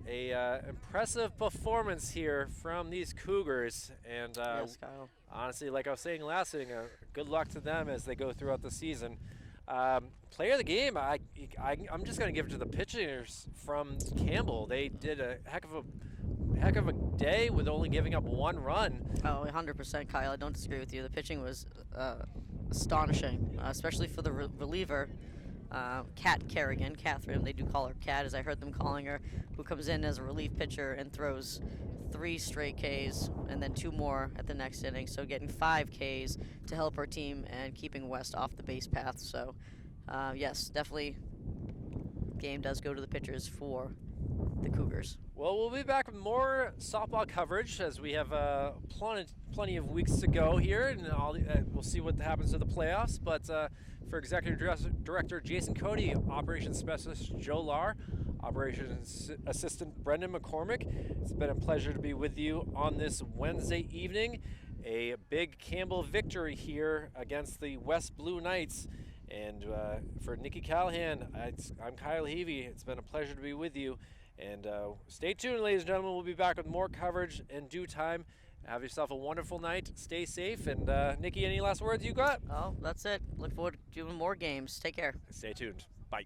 A impressive performance here from these Cougars, and Yes, Kyle. honestly, like I was saying last inning, good luck to them as they go throughout the season. Player of the game, I'm just going to give it to the pitchers from Campbell. They did a heck of a day with only giving up 1 run. Oh, 100%, Kyle. I don't disagree with you. The pitching was astonishing, especially for the reliever, Catherine. They do call her Cat, as I heard them calling her, who comes in as a relief pitcher and throws 3 straight Ks and then 2 more at the next inning. So getting 5 Ks to help her team and keeping West off the base path. So, yes, definitely game does go to the pitchers for the Cougars. Well, we'll be back with more softball coverage as we have plenty of weeks to go here, and we'll see what happens to the playoffs. But for Executive Director Jason Cody, Operations Specialist Joe Lahr, Operations Assistant Brendan McCormick, it's been a pleasure to be with you on this Wednesday evening. A big Campbell victory here against the West Blue Knights. And for Nikki Callahan, I'm Kyle Heavey. It's been a pleasure to be with you. And stay tuned, ladies and gentlemen. We'll be back with more coverage in due time. Have yourself a wonderful night. Stay safe. And Nikki, any last words you got? Oh, that's it. Look forward to doing more games. Take care. Stay tuned. Bye.